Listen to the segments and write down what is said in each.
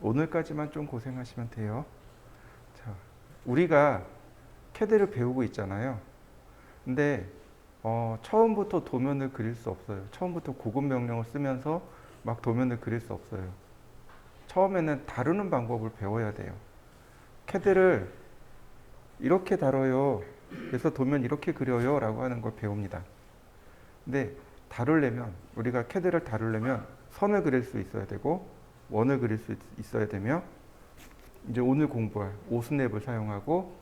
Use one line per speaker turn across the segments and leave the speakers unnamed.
오늘까지만 좀 고생하시면 돼요. 자, 우리가 캐드를 배우고 있잖아요. 근데 처음부터 도면을 그릴 수 없어요. 처음부터 고급 명령을 쓰면서 막 도면을 그릴 수 없어요. 처음에는 다루는 방법을 배워야 돼요. 캐드를 이렇게 다뤄요. 그래서 도면 이렇게 그려요. 라고 하는 걸 배웁니다. 근데 다루려면, 우리가 캐드를 다루려면 선을 그릴 수 있어야 되고, 원을 그릴 수 있어야 되며, 이제 오늘 공부할 오스냅을 사용하고,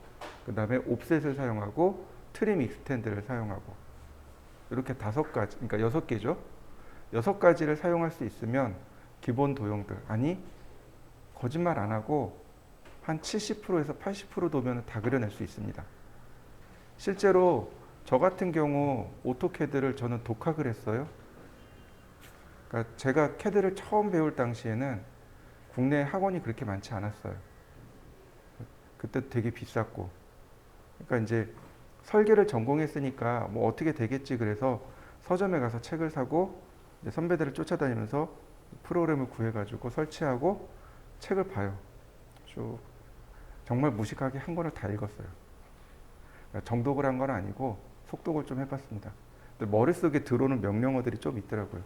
그 다음에 옵셋을 사용하고, 트림 익스텐드를 사용하고, 이렇게 5가지, 그러니까 6개죠. 6가지를 사용할 수 있으면 기본 도형들, 아니 거짓말 안 하고 한 70%에서 80% 도면은 다 그려낼 수 있습니다. 실제로 저 같은 경우 오토캐드를 저는 독학을 했어요. 그러니까 제가 캐드를 처음 배울 당시에는 국내 학원이 그렇게 많지 않았어요. 그때 되게 비쌌고, 그러니까 이제 설계를 전공했으니까 뭐 어떻게 되겠지 그래서 서점에 가서 책을 사고 선배들을 쫓아다니면서 프로그램을 구해가지고 설치하고 책을 봐요. 쭉 정말 무식하게 한 권을 다 읽었어요. 그러니까 정독을 한 건 아니고 속독을 좀 해봤습니다. 근데 머릿속에 들어오는 명령어들이 좀 있더라고요.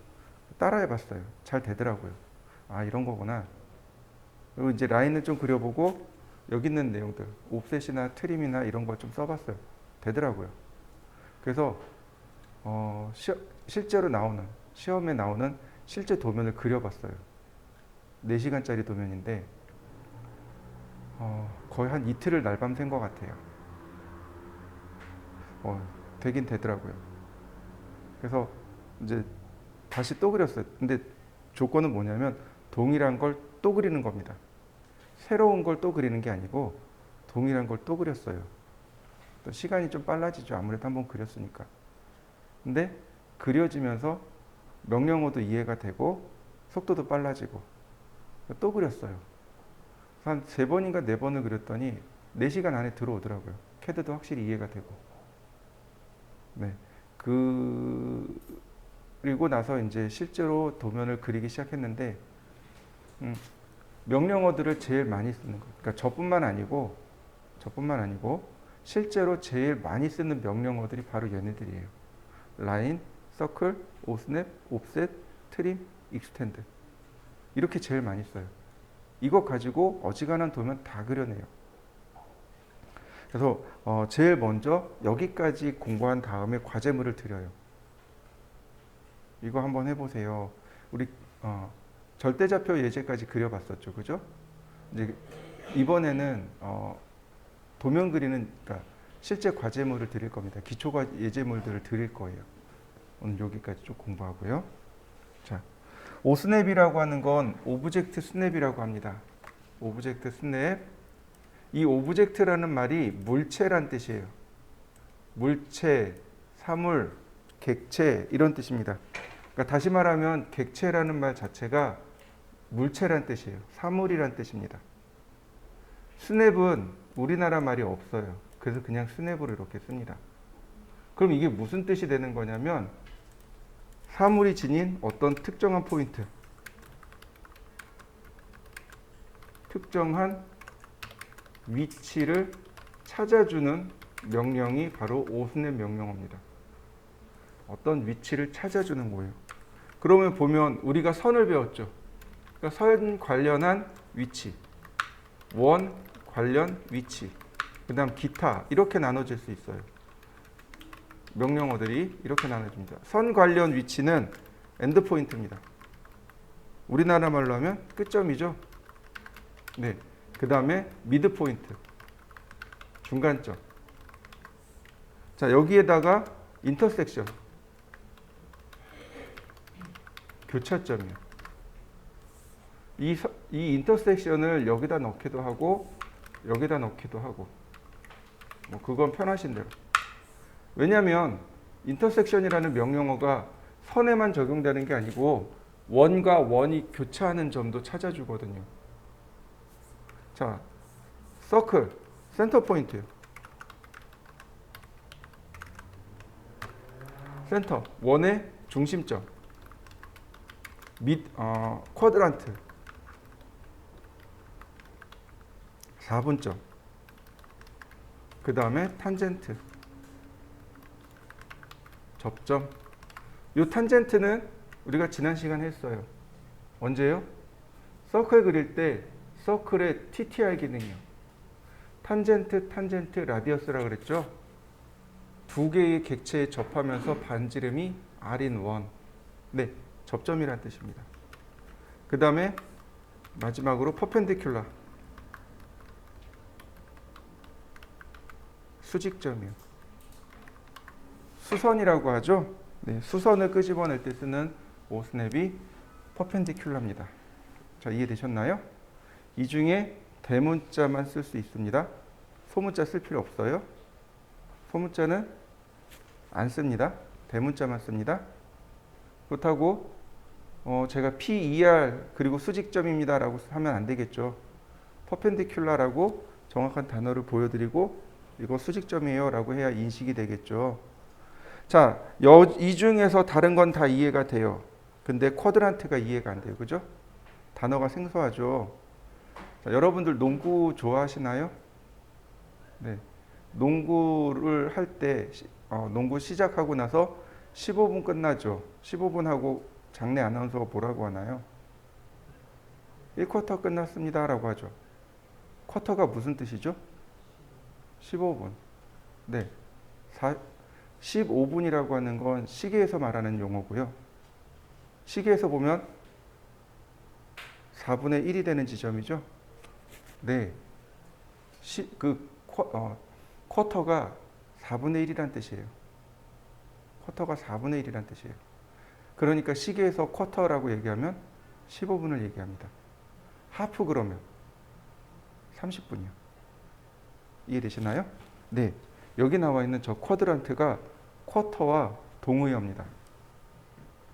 따라해봤어요. 잘 되더라고요. 아, 이런 거구나. 그리고 이제 라인을 좀 그려보고 여기 있는 내용들, 옵셋이나 트림이나 이런 걸 좀 써봤어요. 되더라고요. 그래서 실제로 나오는, 시험에 나오는 실제 도면을 그려봤어요. 4시간짜리 도면인데 거의 한 이틀을 날밤 샌 것 같아요. 되긴 되더라고요. 그래서 이제 다시 또 그렸어요. 근데 조건은 뭐냐면 동일한 걸 또 그리는 겁니다. 새로운 걸 또 그리는 게 아니고 동일한 걸 또 그렸어요. 또 시간이 좀 빨라지죠. 아무래도 한번 그렸으니까. 근데 그려지면서 명령어도 이해가 되고 속도도 빨라지고 또 그렸어요. 한 3번인가 4번을 그렸더니 4시간 안에 들어오더라고요. 캐드도 확실히 이해가 되고. 네. 그리고 나서 이제 실제로 도면을 그리기 시작했는데, 명령어들을 제일 많이 쓰는 거. 그러니까 저뿐만 아니고 실제로 제일 많이 쓰는 명령어들이 바로 얘네들이에요. 라인, 서클, 오스냅, 옵셋, 트림, 익스텐드. 이렇게 제일 많이 써요. 이거 가지고 어지간한 도면 다 그려내요. 그래서 제일 먼저 여기까지 공부한 다음에 과제물을 드려요. 이거 한번 해보세요. 우리 절대좌표 예제까지 그려봤었죠, 그죠? 이제 이번에는 도면 그리는, 그러니까 실제 과제물을 드릴 겁니다. 기초 예제물들을 드릴 거예요. 오늘 여기까지 좀 공부하고요. 자, 오스냅이라고 하는 건 오브젝트 스냅이라고 합니다. 오브젝트 스냅. 이 오브젝트라는 말이 물체란 뜻이에요. 물체, 사물, 객체 이런 뜻입니다. 그러니까 다시 말하면 객체라는 말 자체가 물체란 뜻이에요. 사물이란 뜻입니다. 스냅은 우리나라 말이 없어요. 그래서 그냥 스냅으로 이렇게 씁니다. 그럼 이게 무슨 뜻이 되는 거냐면 사물이 지닌 어떤 특정한 포인트, 특정한 위치를 찾아주는 명령이 바로 오스냅 명령어입니다. 어떤 위치를 찾아주는 거예요. 그러면 보면 우리가 선을 배웠죠. 그러니까 선 관련한 위치, 원 관련 위치, 그 다음 기타 이렇게 나눠질 수 있어요. 명령어들이 이렇게 나눠집니다. 선 관련 위치는 엔드포인트입니다. 우리나라 말로 하면 끝점이죠. 네. 그 다음에 미드포인트, 중간점. 자, 여기에다가 인터섹션, 교차점이요. 이 인터섹션을 여기다 넣기도 하고 여기다 넣기도 하고, 뭐 그건 편하신 대로. 왜냐하면 인터섹션이라는 명령어가 선에만 적용되는 게 아니고 원과 원이 교차하는 점도 찾아주거든요. 자, 서클, 센터 포인트, 센터, 원의 중심점, 쿼드란트, 4분점. 그 다음에 탄젠트. 접점. 이 탄젠트는 우리가 지난 시간에 했어요. 언제요? 서클 그릴 때 서클의 TTR 기능이요. 탄젠트, 라디어스라 그랬죠? 두 개의 객체에 접하면서 반지름이 R인 원. 네, 접점이란 뜻입니다. 그 다음에 마지막으로 퍼펜디큘라. 수직점이요. 수선이라고 하죠? 네, 수선을 끄집어낼 때 쓰는 오스냅이 퍼펜디큘라입니다. 자, 이해되셨나요? 이 중에 대문자만 쓸 수 있습니다. 소문자 쓸 필요 없어요. 소문자는 안 씁니다. 대문자만 씁니다. 그렇다고 제가 PER 그리고 수직점입니다 라고 하면 안 되겠죠. 퍼펜디큘라라고 정확한 단어를 보여드리고 이거 수직점이에요 라고 해야 인식이 되겠죠. 자, 이 중에서 다른 건 다 이해가 돼요. 근데 쿼드란트가 이해가 안 돼요. 그죠? 단어가 생소하죠. 자, 여러분들 농구 좋아하시나요? 네. 농구를 할 때 농구 시작하고 나서 15분 끝나죠. 15분 하고 장내 아나운서가 뭐라고 하나요? 1쿼터 끝났습니다 라고 하죠. 쿼터가 무슨 뜻이죠? 15분. 네. 15분이라고 하는 건 시계에서 말하는 용어고요. 시계에서 보면 4분의 1이 되는 지점이죠. 네. 쿼터가 4분의 1이란 뜻이에요. 쿼터가 4분의 1이란 뜻이에요. 그러니까 시계에서 쿼터라고 얘기하면 15분을 얘기합니다. 하프 그러면 30분이요. 이해되시나요? 네. 여기 나와 있는 저 쿼드란트가 쿼터와 동의어입니다.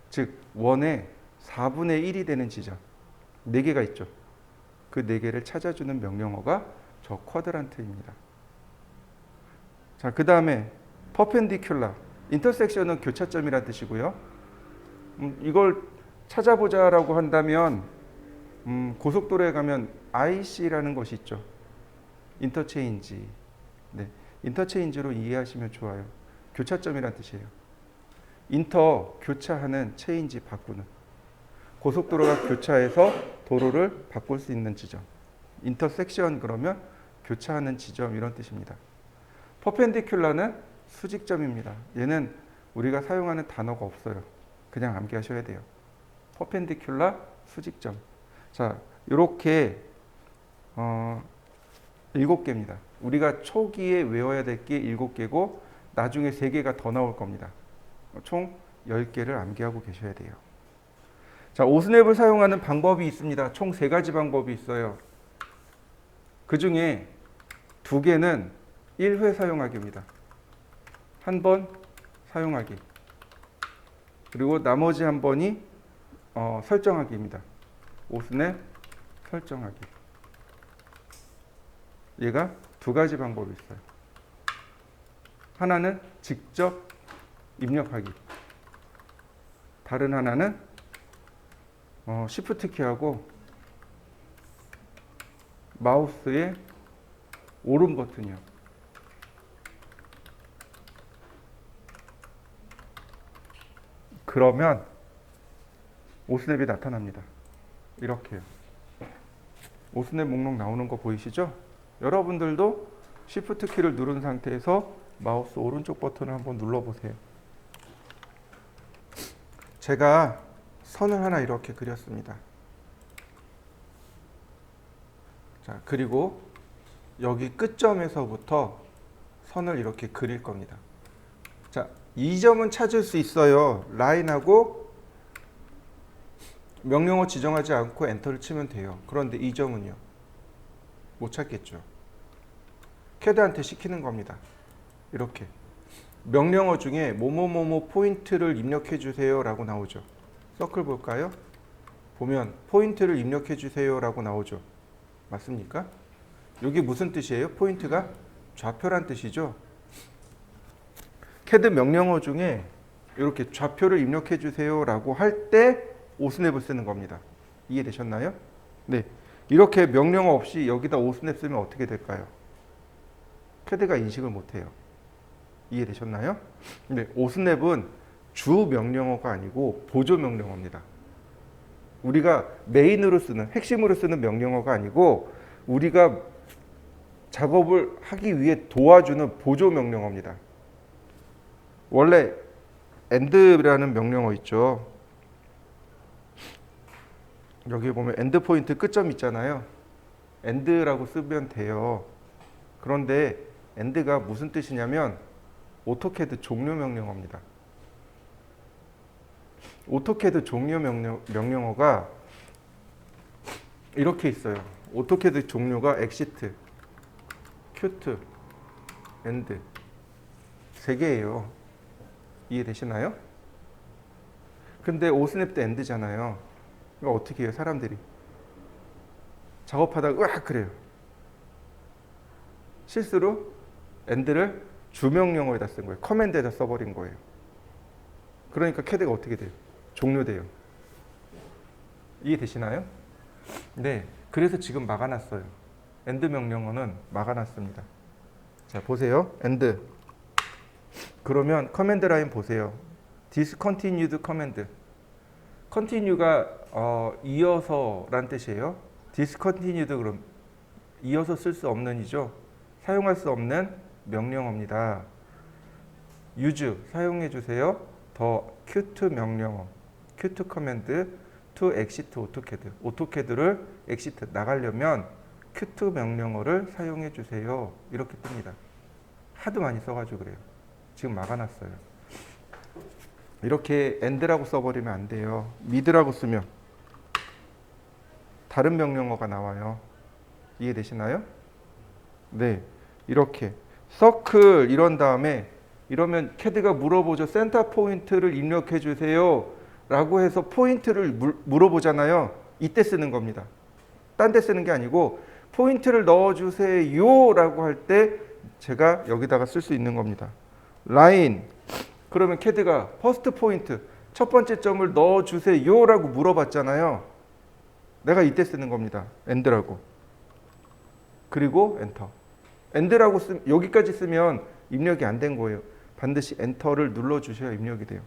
즉 원의 4분의 1이 되는 지점 4개가 있죠. 그 4개를 찾아주는 명령어가 저 쿼드란트입니다. 자, 그 다음에 퍼펜디큘라. 인터섹션은 교차점이라는 뜻이고요. 이걸 찾아보자라고 한다면 고속도로에 가면 IC라는 것이 있죠. 인터체인지. 네, 인터체인지로 이해하시면 좋아요. 교차점이란 뜻이에요. 인터, 교차하는, 체인지, 바꾸는. 고속도로가 교차해서 도로를 바꿀 수 있는 지점. 인터섹션 그러면 교차하는 지점 이런 뜻입니다. 퍼펜디큘라는 수직점입니다. 얘는 우리가 사용하는 단어가 없어요. 그냥 암기하셔야 돼요. 퍼펜디큘라, 수직점. 자, 이렇게 7개입니다. 우리가 초기에 외워야 될 게 7개고 나중에 3개가 더 나올 겁니다. 총 10개를 암기하고 계셔야 돼요. 자, 오스냅을 사용하는 방법이 있습니다. 총 3가지 방법이 있어요. 그 중에 2개는 1회 사용하기입니다. 한 번 사용하기. 그리고 나머지 한 번이 설정하기입니다. 오스냅 설정하기. 얘가 2가지 방법이 있어요. 하나는 직접 입력하기. 다른 하나는 Shift 키하고 마우스의 오른 버튼이요. 그러면 오스냅이 나타납니다. 이렇게요. 오스냅 목록 나오는 거 보이시죠? 여러분들도 Shift 키를 누른 상태에서 마우스 오른쪽 버튼을 한번 눌러보세요. 제가 선을 하나 이렇게 그렸습니다. 자, 그리고 여기 끝점에서부터 선을 이렇게 그릴 겁니다. 자, 이 점은 찾을 수 있어요. 라인하고 명령어 지정하지 않고 엔터를 치면 돼요. 그런데 이 점은요? 못 찾겠죠. 캐드한테 시키는 겁니다. 이렇게 명령어 중에 뭐뭐뭐뭐 포인트를 입력해 주세요 라고 나오죠. 서클 볼까요? 보면 포인트를 입력해 주세요 라고 나오죠. 맞습니까? 여기 무슨 뜻이에요? 포인트가 좌표란 뜻이죠. 캐드 명령어 중에 이렇게 좌표를 입력해 주세요 라고 할 때 오스냅을 쓰는 겁니다. 이해되셨나요? 네. 이렇게 명령어 없이 여기다 오스냅 쓰면 어떻게 될까요? 캐드가 인식을 못해요. 이해되셨나요? 근데 오스냅은 주 명령어가 아니고 보조 명령어입니다. 우리가 메인으로 쓰는, 핵심으로 쓰는 명령어가 아니고 우리가 작업을 하기 위해 도와주는 보조 명령어입니다. 원래 end라는 명령어 있죠. 여기 보면 end 포인트 끝점 있잖아요. end라고 쓰면 돼요. 그런데 end가 무슨 뜻이냐면 오토캐드 종료 명령어입니다. 오토캐드 종료 명령어가 이렇게 있어요. 오토캐드 종료가 exit, qt, end 세 개예요. 이해되시나요? 근데 오스냅도 end잖아요. 그러니까 어떻게 해요? 사람들이 작업하다가 으악 그래요. 실수로 end를 주명령어에다 쓴 거예요. 커맨드에다 써버린 거예요. 그러니까 캐드가 어떻게 돼요? 종료돼요. 이해되시나요? 네, 그래서 지금 막아놨어요. end 명령어는 막아놨습니다. 자, 보세요. end. 그러면 커맨드 라인 보세요. discontinued command. continue가 이어서란 뜻이에요. discontinued 그럼 이어서 쓸 수 없는이죠. 사용할 수 없는 명령어입니다. use 사용해 주세요. 더 qt 명령어, qt command to exit AutoCAD. AutoCAD를 exit 나가려면 qt 명령어를 사용해 주세요. 이렇게 뜹니다. 하도 많이 써가지고 그래요. 지금 막아놨어요. 이렇게 end라고 써버리면 안 돼요. mid라고 쓰면 다른 명령어가 나와요. 이해되시나요? 네, 이렇게 circle 이런 다음에 이러면 캐드가 물어보죠. 센터 포인트를 입력해 주세요 라고 해서 포인트를 물어보잖아요. 이때 쓰는 겁니다. 딴 데 쓰는 게 아니고 포인트를 넣어주세요 라고 할 때 제가 여기다가 쓸 수 있는 겁니다. 라인 그러면 캐드가 퍼스트 포인트 첫 번째 점을 넣어주세요 라고 물어봤잖아요. 내가 이때 쓰는 겁니다. end라고. 그리고 엔터. end라고 여기까지 쓰면 입력이 안 된 거예요. 반드시 엔터를 눌러주셔야 입력이 돼요.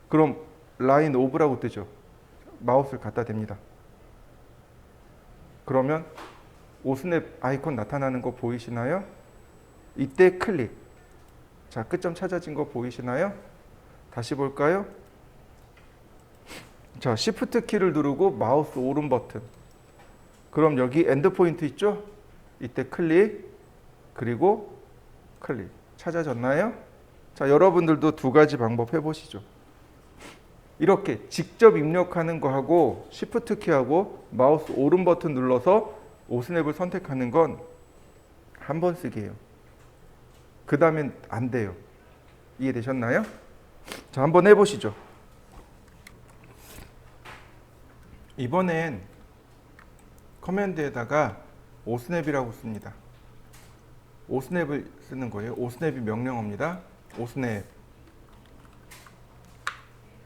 그럼 라인 오브라고 뜨죠. 마우스를 갖다 댑니다. 그러면 오스냅 아이콘 나타나는 거 보이시나요? 이때 클릭. 자, 끝점 찾아진 거 보이시나요? 다시 볼까요? 자, Shift 키를 누르고 마우스 오른 버튼. 그럼 여기 엔드 포인트 있죠? 이때 클릭. 그리고 클릭. 찾아졌나요? 자, 여러분들도 두 가지 방법 해보시죠. 이렇게 직접 입력하는 거하고 Shift 키하고 마우스 오른 버튼 눌러서 오스냅을 선택하는 건 한 번 쓰기예요. 그 다음엔 안 돼요. 이해되셨나요? 자, 한번 해보시죠. 이번엔 커맨드에다가 오스냅이라고 씁니다. 오스냅을 쓰는 거예요. 오스냅이 명령어입니다. 오스냅.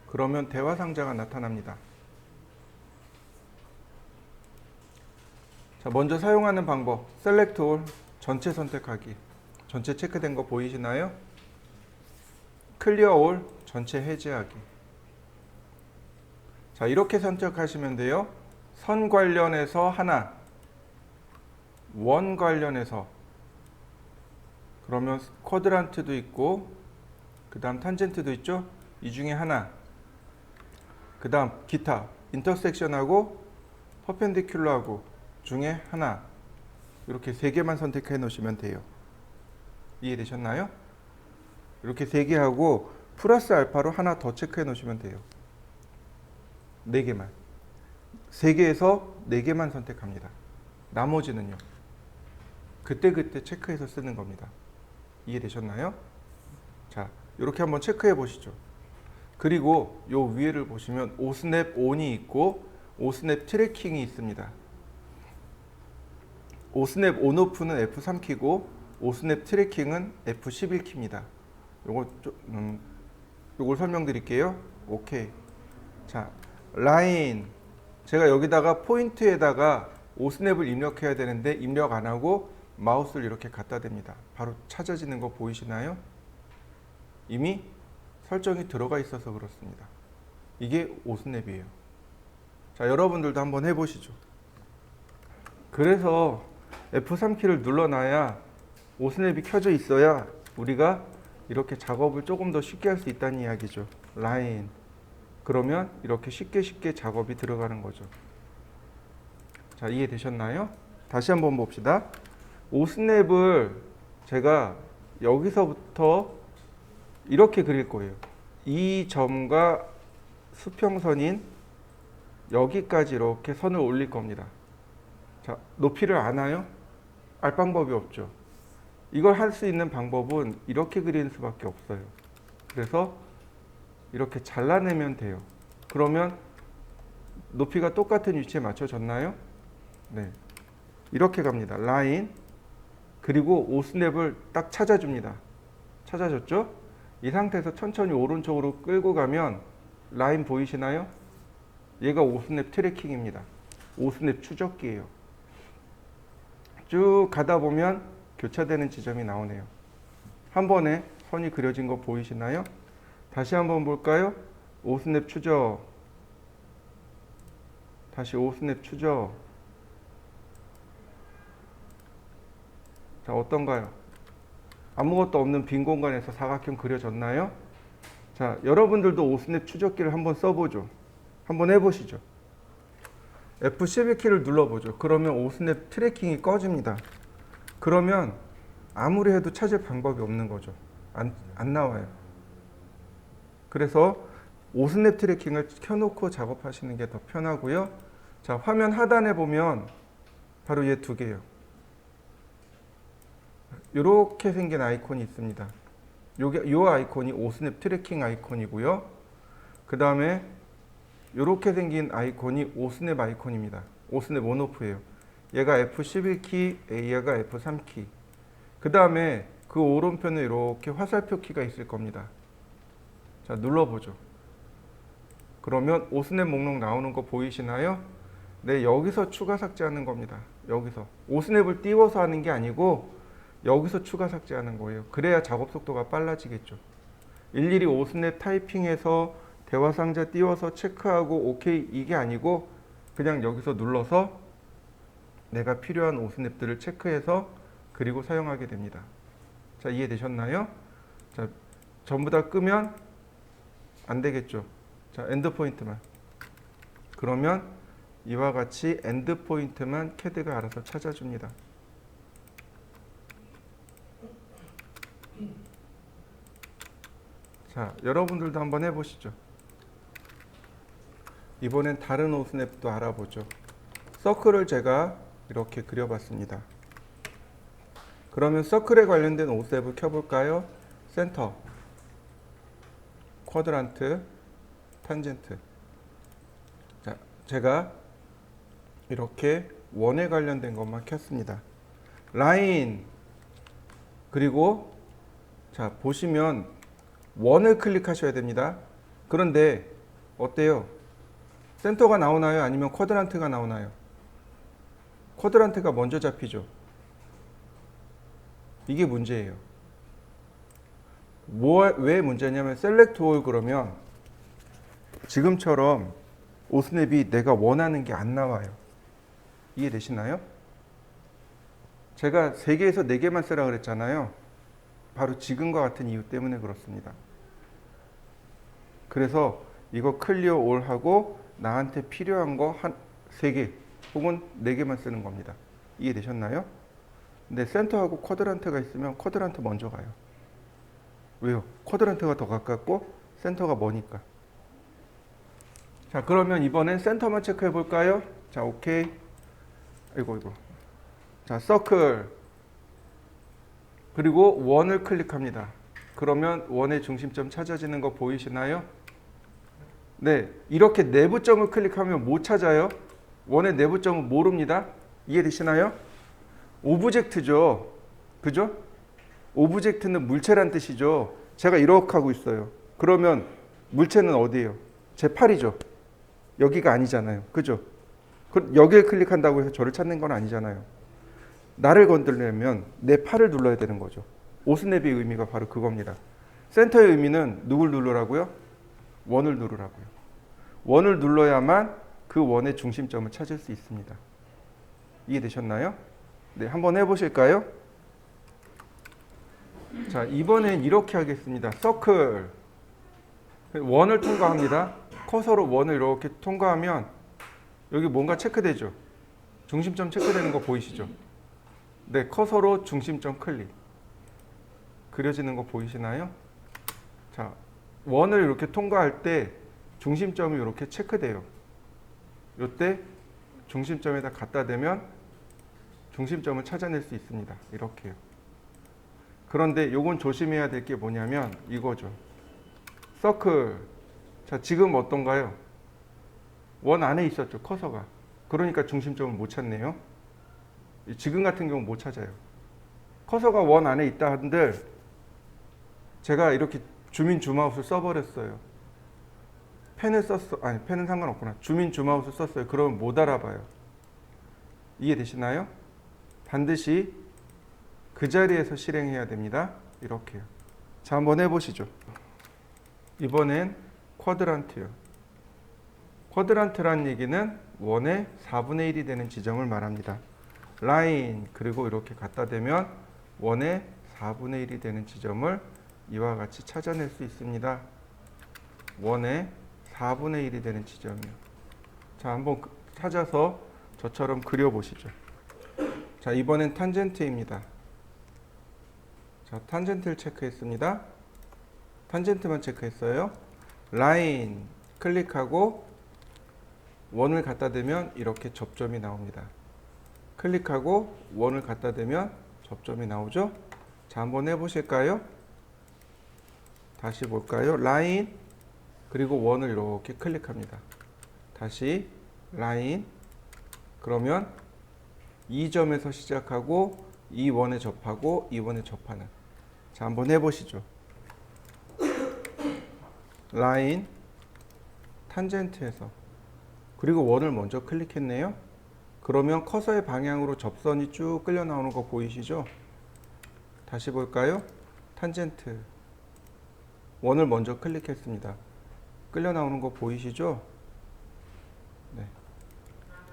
그러면 대화 상자가 나타납니다. 자, 먼저 사용하는 방법. Select All, 전체 선택하기. 전체 체크된 거 보이시나요? Clear All, 전체 해제하기. 자, 이렇게 선택하시면 돼요. 선 관련해서 하나, 원 관련해서. 그러면 쿼드란트도 있고 그 다음 탄젠트도 있죠. 이 중에 하나. 그 다음 기타, 인터섹션하고 퍼펜디큘러하고 중에 하나. 이렇게 세 개만 선택해 놓으시면 돼요. 이해되셨나요? 이렇게 세 개 하고 플러스 알파로 하나 더 체크해 놓으시면 돼요. 네 개만. 세 개에서 네 개만 선택합니다. 나머지는요. 그때그때 체크해서 쓰는 겁니다. 이해되셨나요? 자, 이렇게 한번 체크해 보시죠. 그리고 요 위에를 보시면 오스냅 온이 있고 오스냅 트래킹이 있습니다. 오스냅 온오프는 F3키고 오스냅 트래킹은 F11키입니다. 요걸 설명드릴게요. 오케이. 자, 라인. 제가 여기다가 포인트에다가 오스냅을 입력해야 되는데 입력 안 하고 마우스를 이렇게 갖다 댑니다. 바로 찾아지는 거 보이시나요? 이미 설정이 들어가 있어서 그렇습니다. 이게 오스냅이에요. 자, 여러분들도 한번 해보시죠. 그래서 F3키를 눌러놔야 오스냅이 켜져 있어야 우리가 이렇게 작업을 조금 더 쉽게 할 수 있다는 이야기죠. 라인. 그러면 이렇게 쉽게 작업이 들어가는 거죠. 자, 이해되셨나요? 다시 한번 봅시다. 오스냅을 제가 여기서부터 이렇게 그릴 거예요. 이 점과 수평선인 여기까지 이렇게 선을 올릴 겁니다. 자, 높이를 아나요? 알 방법이 없죠. 이걸 할 수 있는 방법은 이렇게 그리는 수밖에 없어요. 그래서 이렇게 잘라내면 돼요. 그러면 높이가 똑같은 위치에 맞춰졌나요? 네. 이렇게 갑니다. 라인. 그리고 오스냅을 딱 찾아줍니다. 찾아줬죠? 이 상태에서 천천히 오른쪽으로 끌고 가면 라인 보이시나요? 얘가 오스냅 트래킹입니다. 오스냅 추적기예요. 쭉 가다 보면 교차되는 지점이 나오네요. 한 번에 선이 그려진 거 보이시나요? 다시 한번 볼까요? 오스냅 추적. 다시 오스냅 추적. 자, 어떤가요? 아무것도 없는 빈 공간에서 사각형 그려졌나요? 자, 여러분들도 오스냅 추적기를 한번 써보죠. 한번 해보시죠. F11키를 눌러보죠. 그러면 오스냅 트래킹이 꺼집니다. 그러면 아무리 해도 찾을 방법이 없는 거죠. 안 나와요. 그래서 오스냅 트래킹을 켜놓고 작업하시는 게 더 편하고요. 자, 화면 하단에 보면 바로 얘 두 개예요. 이렇게 생긴 아이콘이 있습니다. 이 아이콘이 오스냅 트래킹 아이콘이고요. 그 다음에 이렇게 생긴 아이콘이 오스냅 아이콘입니다. 오스냅 온오프예요. 얘가 F11키, 얘가 F3키. 그 다음에 그 오른편에 이렇게 화살표 키가 있을 겁니다. 자, 눌러보죠. 그러면 오스냅 목록 나오는 거 보이시나요? 네, 여기서 추가 삭제하는 겁니다. 여기서. 오스냅을 띄워서 하는 게 아니고 여기서 추가 삭제하는 거예요. 그래야 작업 속도가 빨라지겠죠. 일일이 오스냅 타이핑해서 대화 상자 띄워서 체크하고 오케이 이게 아니고 그냥 여기서 눌러서 내가 필요한 오스냅들을 체크해서 그리고 사용하게 됩니다. 자, 이해되셨나요? 자, 전부 다 끄면 안 되겠죠. 자, 엔드 포인트만. 그러면 이와 같이 엔드 포인트만 CAD가 알아서 찾아줍니다. 자, 여러분들도 한번 해보시죠. 이번엔 다른 오스냅도 알아보죠. 서클을 제가 이렇게 그려봤습니다. 그러면 서클에 관련된 오스냅을 켜볼까요? 센터, 쿼드란트, 탄젠트. 자, 제가 이렇게 원에 관련된 것만 켰습니다. 라인, 그리고 자, 보시면 원을 클릭하셔야 됩니다. 그런데 어때요? 센터가 나오나요? 아니면 쿼드란트가 나오나요? 쿼드란트가 먼저 잡히죠. 이게 문제예요. 왜 문제냐면 셀렉트 올 그러면 지금처럼 오스냅이 내가 원하는 게 안 나와요. 이해되시나요? 제가 3개에서 4개만 쓰라 그랬잖아요. 바로 지금과 같은 이유 때문에 그렇습니다. 그래서 이거 클리어 올 하고 나한테 필요한 거 한 3개 혹은 4개만 쓰는 겁니다. 이해되셨나요? 근데 센터하고 쿼드란트가 있으면 쿼드란트 먼저 가요. 왜요? 쿼드란트가 더 가깝고 센터가 머니까. 자, 그러면 이번엔 센터만 체크해 볼까요? 자, 오케이. 이거. 자, 서클. 그리고 원을 클릭합니다. 그러면 원의 중심점 찾아지는 거 보이시나요? 네, 이렇게 내부점을 클릭하면 못 찾아요. 원의 내부점은 모릅니다. 이해되시나요? 오브젝트죠. 그죠? 오브젝트는 물체란 뜻이죠. 제가 이렇게 하고 있어요. 그러면 물체는 어디예요? 제 팔이죠. 여기가 아니잖아요. 그죠? 여기를 클릭한다고 해서 저를 찾는 건 아니잖아요. 나를 건드리려면 내 팔을 눌러야 되는 거죠. 오스냅의 의미가 바로 그겁니다. 센터의 의미는 누굴 누르라고요? 원을 누르라고요. 원을 눌러야만 그 원의 중심점을 찾을 수 있습니다. 이해되셨나요? 네, 한번 해보실까요? 자, 이번엔 이렇게 하겠습니다. 서클. 원을 통과합니다. 커서로 원을 이렇게 통과하면 여기 뭔가 체크되죠? 중심점 체크되는 거 보이시죠? 네, 커서로 중심점 클릭. 그려지는 거 보이시나요? 자, 원을 이렇게 통과할 때 중심점이 이렇게 체크돼요. 이때 중심점에다 갖다 대면 중심점을 찾아낼 수 있습니다. 이렇게요. 그런데 요건 조심해야 될 게 뭐냐면 이거죠. 서클. 자, 지금 어떤가요? 원 안에 있었죠, 커서가. 그러니까 중심점을 못 찾네요. 지금 같은 경우는 못 찾아요. 커서가 원 안에 있다 한들 제가 이렇게 주민 줌아웃을 써버렸어요. 펜을 썼어. 아니, 펜은 상관없구나. 주민 줌아웃을 썼어요. 그러면 못 알아봐요. 이해되시나요? 반드시 그 자리에서 실행해야 됩니다. 이렇게요. 자, 한번 해보시죠. 이번엔 쿼드란트요. 쿼드란트란 얘기는 원의 4분의 1이 되는 지점을 말합니다. 라인 그리고 이렇게 갖다 대면 원의 4분의 1이 되는 지점을 이와 같이 찾아낼 수 있습니다. 원의 4분의 1이 되는 지점이요. 자, 한번 찾아서 저처럼 그려보시죠. 자, 이번엔 탄젠트입니다. 자, 탄젠트를 체크했습니다. 탄젠트만 체크했어요. 라인 클릭하고 원을 갖다 대면 이렇게 접점이 나옵니다. 클릭하고 원을 갖다 대면 접점이 나오죠. 자, 한번 해보실까요? 다시 볼까요? 라인 그리고 원을 이렇게 클릭합니다. 다시 라인 그러면 이 점에서 시작하고 이 원에 접하고 이 원에 접하는. 자, 한번 해보시죠. 라인 탄젠트에서 그리고 원을 먼저 클릭했네요. 그러면 커서의 방향으로 접선이 쭉 끌려 나오는 거 보이시죠? 다시 볼까요? 탄젠트 원을 먼저 클릭했습니다. 끌려 나오는 거 보이시죠? 네.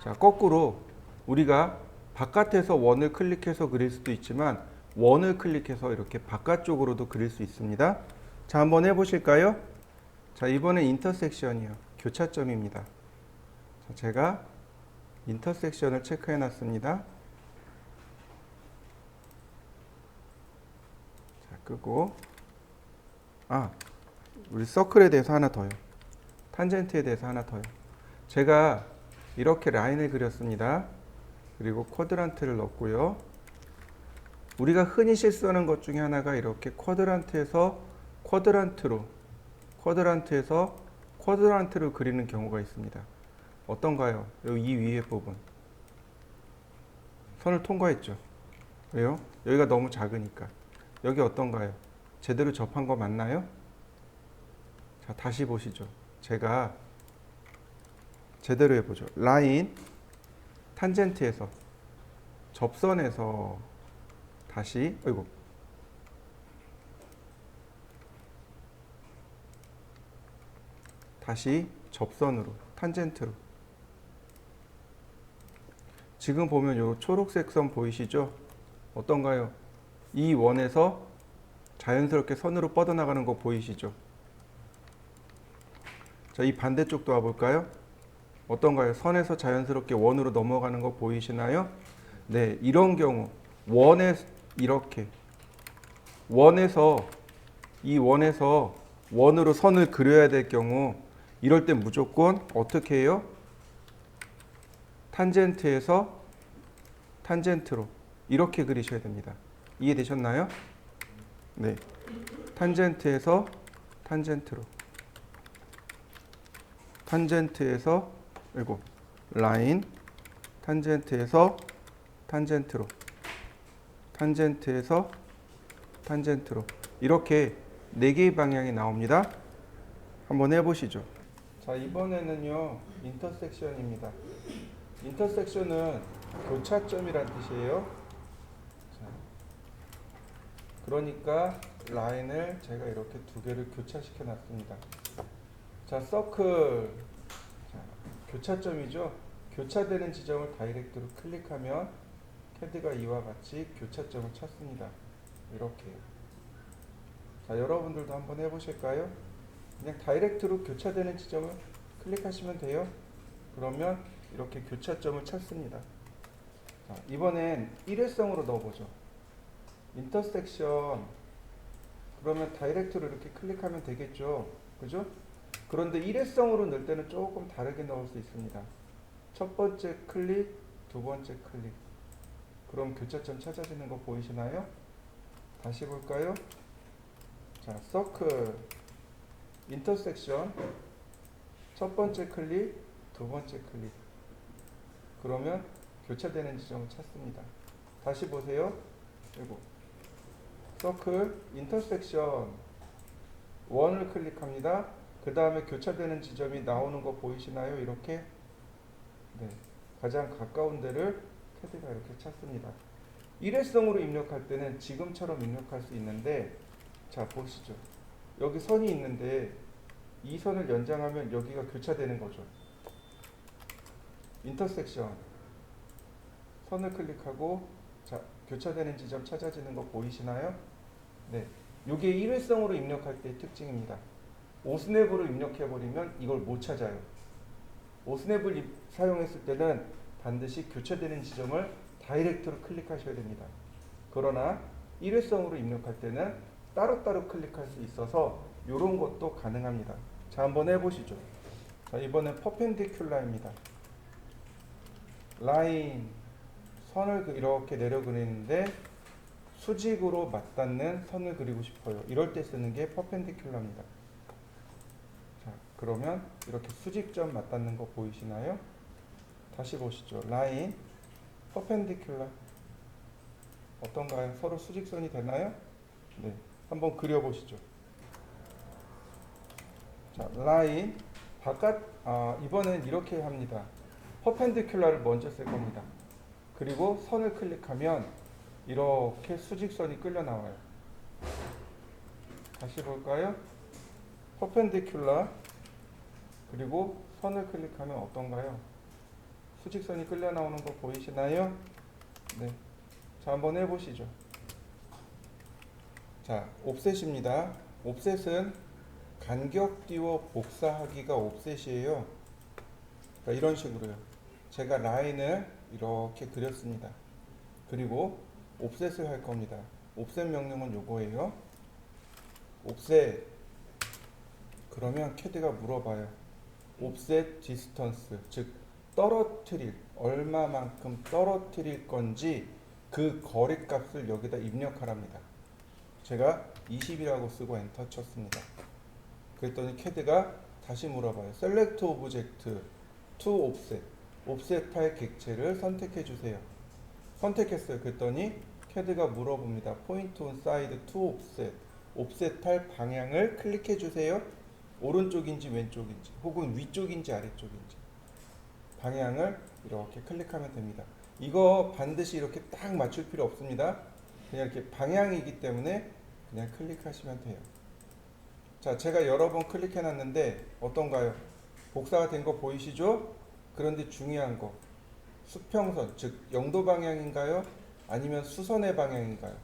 자, 거꾸로 우리가 바깥에서 원을 클릭해서 그릴 수도 있지만 원을 클릭해서 이렇게 바깥쪽으로도 그릴 수 있습니다. 자, 한번 해보실까요? 자, 이번엔 인터섹션이요. 교차점입니다. 자, 제가 인터섹션을 체크해 놨습니다. 자, 끄고 우리 서클에 대해서 하나 더요. 탄젠트에 대해서 하나 더요. 제가 이렇게 라인을 그렸습니다. 그리고 쿼드란트를 넣었고요. 우리가 흔히 실수하는 것 중에 하나가 이렇게 쿼드란트에서 쿼드란트를 그리는 경우가 있습니다. 어떤가요? 여기 이 위에 부분. 선을 통과했죠. 왜요? 여기가 너무 작으니까. 여기 어떤가요? 제대로 접한 거 맞나요? 자, 다시 보시죠. 제가 제대로 해보죠. 라인, 탄젠트에서, 접선에서 다시, 다시 접선으로, 탄젠트로. 지금 보면 요 초록색 선 보이시죠? 어떤가요? 이 원에서 자연스럽게 선으로 뻗어나가는 거 보이시죠? 자, 이 반대쪽도 와볼까요? 어떤가요? 선에서 자연스럽게 원으로 넘어가는 거 보이시나요? 네, 이런 경우 원에 이렇게 이 원에서 원으로 선을 그려야 될 경우 이럴 때 무조건 어떻게 해요? 탄젠트에서 탄젠트로 이렇게 그리셔야 됩니다. 이해되셨나요? 네, 탄젠트에서 탄젠트로, 탄젠트에서 라인, 탄젠트에서 탄젠트로, 탄젠트에서 탄젠트로 이렇게 4개의 방향이 나옵니다. 한번 해보시죠. 자, 이번에는요 인터섹션입니다. 인터섹션은 교차점이란 뜻이에요. 자, 그러니까 라인을 제가 이렇게 두 개를 교차시켜 놨습니다. 자, 서클. 자, 교차점이죠. 교차되는 지점을 다이렉트로 클릭하면 캐드가 이와 같이 교차점을 찾습니다. 이렇게요. 자, 여러분들도 한번 해보실까요? 그냥 다이렉트로 교차되는 지점을 클릭하시면 돼요. 그러면 이렇게 교차점을 찾습니다. 자, 이번엔 일회성으로 넣어보죠. 인터섹션. 그러면 다이렉트로 이렇게 클릭하면 되겠죠. 그죠? 그런데 일회성으로 넣을 때는 조금 다르게 넣을 수 있습니다. 첫 번째 클릭, 두 번째 클릭. 그럼 교차점 찾아지는 거 보이시나요? 다시 볼까요? 자, 서클, 인터섹션. 첫 번째 클릭, 두 번째 클릭. 그러면 교차되는 지점을 찾습니다. 다시 보세요. 그리고 서클, 인터섹션. 원을 클릭합니다. 그 다음에 교차되는 지점이 나오는 거 보이시나요? 이렇게. 네, 가장 가까운 데를 캐드가 이렇게 찾습니다. 일회성으로 입력할 때는 지금처럼 입력할 수 있는데, 자, 보시죠. 여기 선이 있는데 이 선을 연장하면 여기가 교차되는 거죠. 인터섹션. 선을 클릭하고, 자, 교차되는 지점 찾아지는 거 보이시나요? 네, 이게 일회성으로 입력할 때의 특징입니다. 오스냅으로 입력해버리면 이걸 못 찾아요. 오스냅을 사용했을 때는 반드시 교차되는 지점을 다이렉트로 클릭하셔야 됩니다. 그러나 일회성으로 입력할 때는 따로따로 클릭할 수 있어서 이런 것도 가능합니다. 자, 한번 해보시죠. 자, 이번엔 퍼펜디큘라입니다. 라인, 선을 이렇게 내려 그리는데 수직으로 맞닿는 선을 그리고 싶어요. 이럴 때 쓰는 게 퍼펜디큘라입니다. 자, 그러면 이렇게 수직점 맞닿는 거 보이시나요? 다시 보시죠. 라인, 퍼펜디큘라. 어떤가요? 서로 수직선이 되나요? 네, 한번 그려보시죠. 자, 라인, 이번엔 이렇게 합니다. 퍼펜디큘라를 먼저 쓸 겁니다. 그리고 선을 클릭하면 이렇게 수직선이 끌려 나와요. 다시 볼까요? 퍼펜디큘라, 그리고 선을 클릭하면 어떤가요? 수직선이 끌려 나오는 거 보이시나요? 네. 자, 한번 해보시죠. 자, 옵셋입니다. 옵셋은 간격 띄워 복사하기가 옵셋이에요. 그러니까 이런 식으로요. 제가 라인을 이렇게 그렸습니다. 그리고 옵셋을 할 겁니다. 옵셋 명령은 요거예요. 옵셋. 그러면 캐드가 물어봐요. 옵셋 디스턴스, 즉 떨어뜨릴, 얼마만큼 떨어뜨릴 건지 그 거리값을 여기다 입력하랍니다. 제가 20이라고 쓰고 엔터 쳤습니다. 그랬더니 캐드가 다시 물어봐요. 셀렉트 오브젝트 투 옵셋, 옵셋 파일 객체를 선택해 주세요. 선택했어요. 그랬더니 캐드가 물어봅니다. 포인트 온 사이드 투 옵셋, 옵셋 파일 방향을 클릭해 주세요. 오른쪽인지 왼쪽인지 혹은 위쪽인지 아래쪽인지 방향을 이렇게 클릭하면 됩니다. 이거 반드시 이렇게 딱 맞출 필요 없습니다. 그냥 이렇게 방향이기 때문에 그냥 클릭하시면 돼요. 자, 제가 여러 번 클릭해 놨는데 어떤가요? 복사가 된 거 보이시죠? 그런데 중요한 거, 수평선, 즉 영도 방향인가요? 아니면 수선의 방향인가요?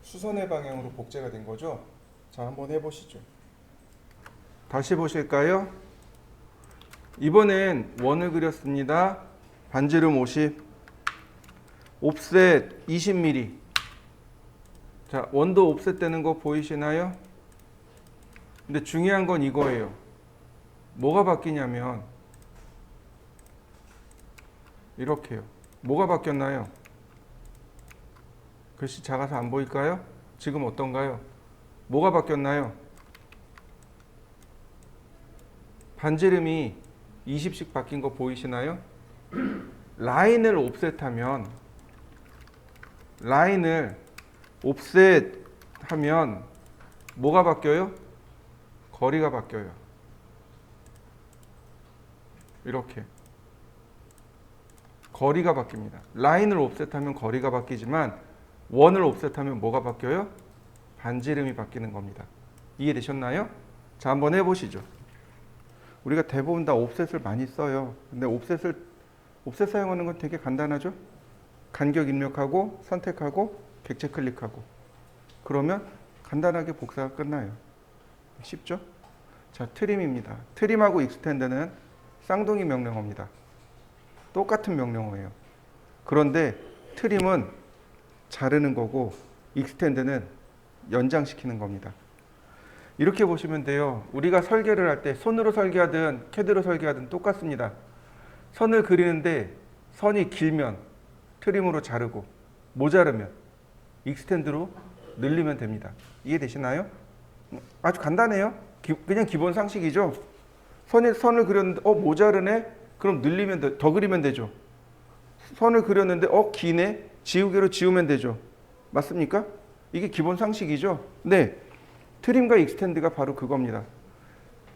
수선의 방향으로 복제가 된 거죠? 자, 한번 해보시죠. 다시 보실까요? 이번엔 원을 그렸습니다. 반지름 50, 옵셋 20mm. 자, 원도 옵셋 되는 거 보이시나요? 근데 중요한 건 이거예요. 뭐가 바뀌냐면 이렇게요. 뭐가 바뀌었나요? 글씨 작아서 안 보일까요? 지금 어떤가요? 뭐가 바뀌었나요? 반지름이 20씩 바뀐 거 보이시나요? 라인을 옵셋하면, 라인을 옵셋하면 뭐가 바뀌어요? 거리가 바뀌어요. 이렇게. 거리가 바뀝니다. 라인을 옵셋하면 거리가 바뀌지만 원을 옵셋하면 뭐가 바뀌어요? 반지름이 바뀌는 겁니다. 이해되셨나요? 자, 한번 해보시죠. 우리가 대부분 다 옵셋을 많이 써요. 근데 옵셋 사용하는 건 되게 간단하죠? 간격 입력하고 선택하고 객체 클릭하고 그러면 간단하게 복사가 끝나요. 쉽죠? 자, 트림입니다. 트림하고 익스텐드는 쌍둥이 명령어입니다. 똑같은 명령어예요. 그런데 트림은 자르는 거고 익스텐드는 연장시키는 겁니다. 이렇게 보시면 돼요. 우리가 설계를 할 때 손으로 설계하든 캐드로 설계하든 똑같습니다. 선을 그리는데 선이 길면 트림으로 자르고 모자르면 익스텐드로 늘리면 됩니다. 이해되시나요? 아주 간단해요. 그냥 기본 상식이죠. 선을 그렸는데 모자르네? 그럼 늘리면 더 그리면 되죠. 선을 그렸는데 기네? 지우개로 지우면 되죠. 맞습니까? 이게 기본 상식이죠. 네, 트림과 익스텐드가 바로 그겁니다.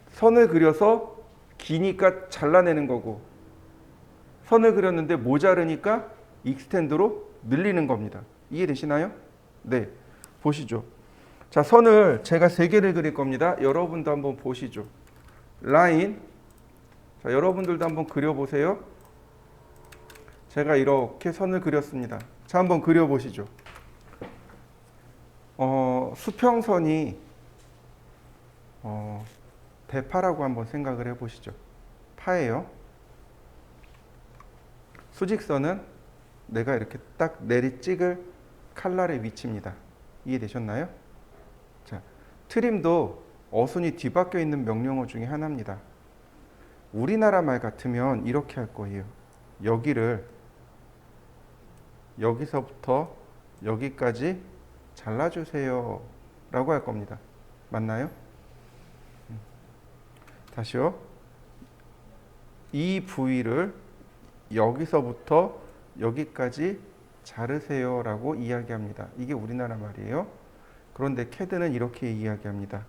선을 그려서 기니까 잘라내는 거고 선을 그렸는데 모자르니까 익스텐드로 늘리는 겁니다. 이해되시나요? 네, 보시죠. 자, 선을 제가 3개를 그릴 겁니다. 여러분도 한번 보시죠. 라인. 자, 여러분들도 한번 그려보세요. 제가 이렇게 선을 그렸습니다. 자, 한번 그려보시죠. 수평선이 대파라고 한번 생각을 해보시죠. 파예요. 수직선은 내가 이렇게 딱 내리 찍을 칼날의 위치입니다. 이해되셨나요? 자, 트림도 어순이 뒤바뀌어 있는 명령어 중에 하나입니다. 우리나라 말 같으면 이렇게 할 거예요. 여기를 여기서부터 여기까지 잘라주세요 라고 할 겁니다. 맞나요? 다시요. 이 부위를 여기서부터 여기까지 자르세요 라고 이야기합니다. 이게 우리나라 말이에요. 그런데 캐드는 이렇게 이야기합니다.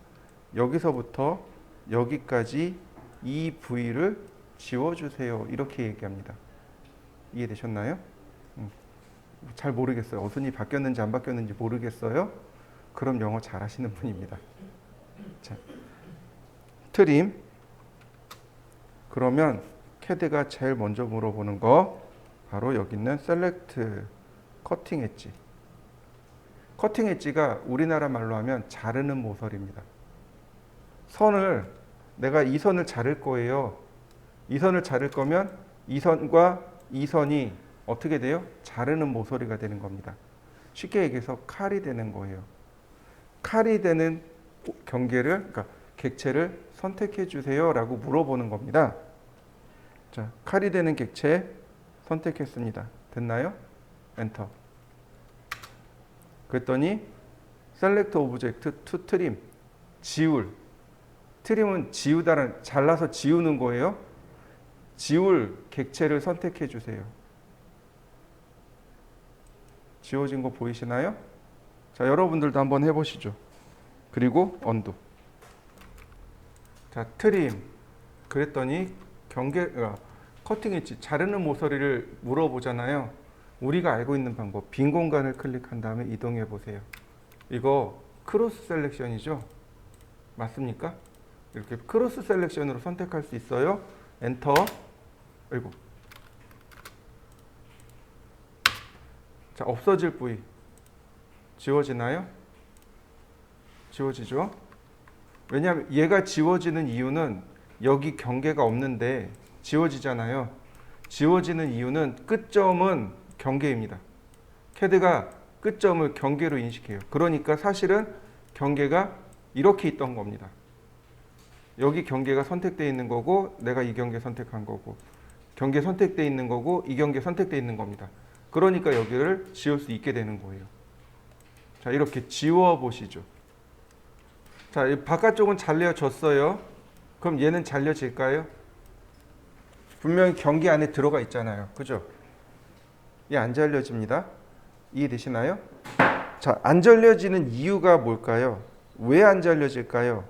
여기서부터 여기까지 이 부위를 지워주세요. 이렇게 얘기합니다. 이해되셨나요? 잘 모르겠어요. 어순이 바뀌었는지 안 바뀌었는지 모르겠어요. 그럼 영어 잘하시는 분입니다. 자, 트림. 그러면 캐드가 제일 먼저 물어보는 거 바로 여기 있는 셀렉트 커팅 엣지. 커팅 엣지가 우리나라 말로 하면 자르는 모서리입니다. 선을 내가 이 선을 자를 거예요. 이 선을 자를 거면 이 선과 이 선이 어떻게 돼요? 자르는 모서리가 되는 겁니다. 쉽게 얘기해서 칼이 되는 거예요. 칼이 되는 경계를, 그러니까 객체를 선택해 주세요 라고 물어보는 겁니다. 자, 칼이 되는 객체 선택했습니다. 됐나요? 엔터. 그랬더니 Select Object to Trim. 지울. 트림은 지우다는 잘라서 지우는 거예요. 지울 객체를 선택해 주세요. 지워진 거 보이시나요? 자, 여러분들도 한번 해보시죠. 그리고 언두. 자, 트림. 그랬더니 커팅 엣지, 자르는 모서리를 물어보잖아요. 우리가 알고 있는 방법, 빈 공간을 클릭한 다음에 이동해 보세요. 이거 크로스 셀렉션이죠? 맞습니까? 이렇게 크로스 셀렉션으로 선택할 수 있어요. 엔터. 아이고. 자, 없어질 부위 지워지나요? 지워지죠? 왜냐하면 얘가 지워지는 이유는 여기 경계가 없는데 지워지잖아요. 지워지는 이유는 끝점은 경계입니다. 캐드가 끝점을 경계로 인식해요. 그러니까 사실은 경계가 이렇게 있던 겁니다. 여기 경계가 선택되어 있는 거고 내가 이 경계 선택한 거고 경계 선택되어 있는 거고 이 경계 선택되어 있는 겁니다. 그러니까 여기를 지울 수 있게 되는 거예요. 자, 이렇게 지워 보시죠. 자, 바깥쪽은 잘려졌어요. 그럼 얘는 잘려질까요? 분명히 경계 안에 들어가 있잖아요. 그죠? 얘 안 잘려집니다. 이해되시나요? 자, 안 잘려지는 이유가 뭘까요? 왜 안 잘려질까요?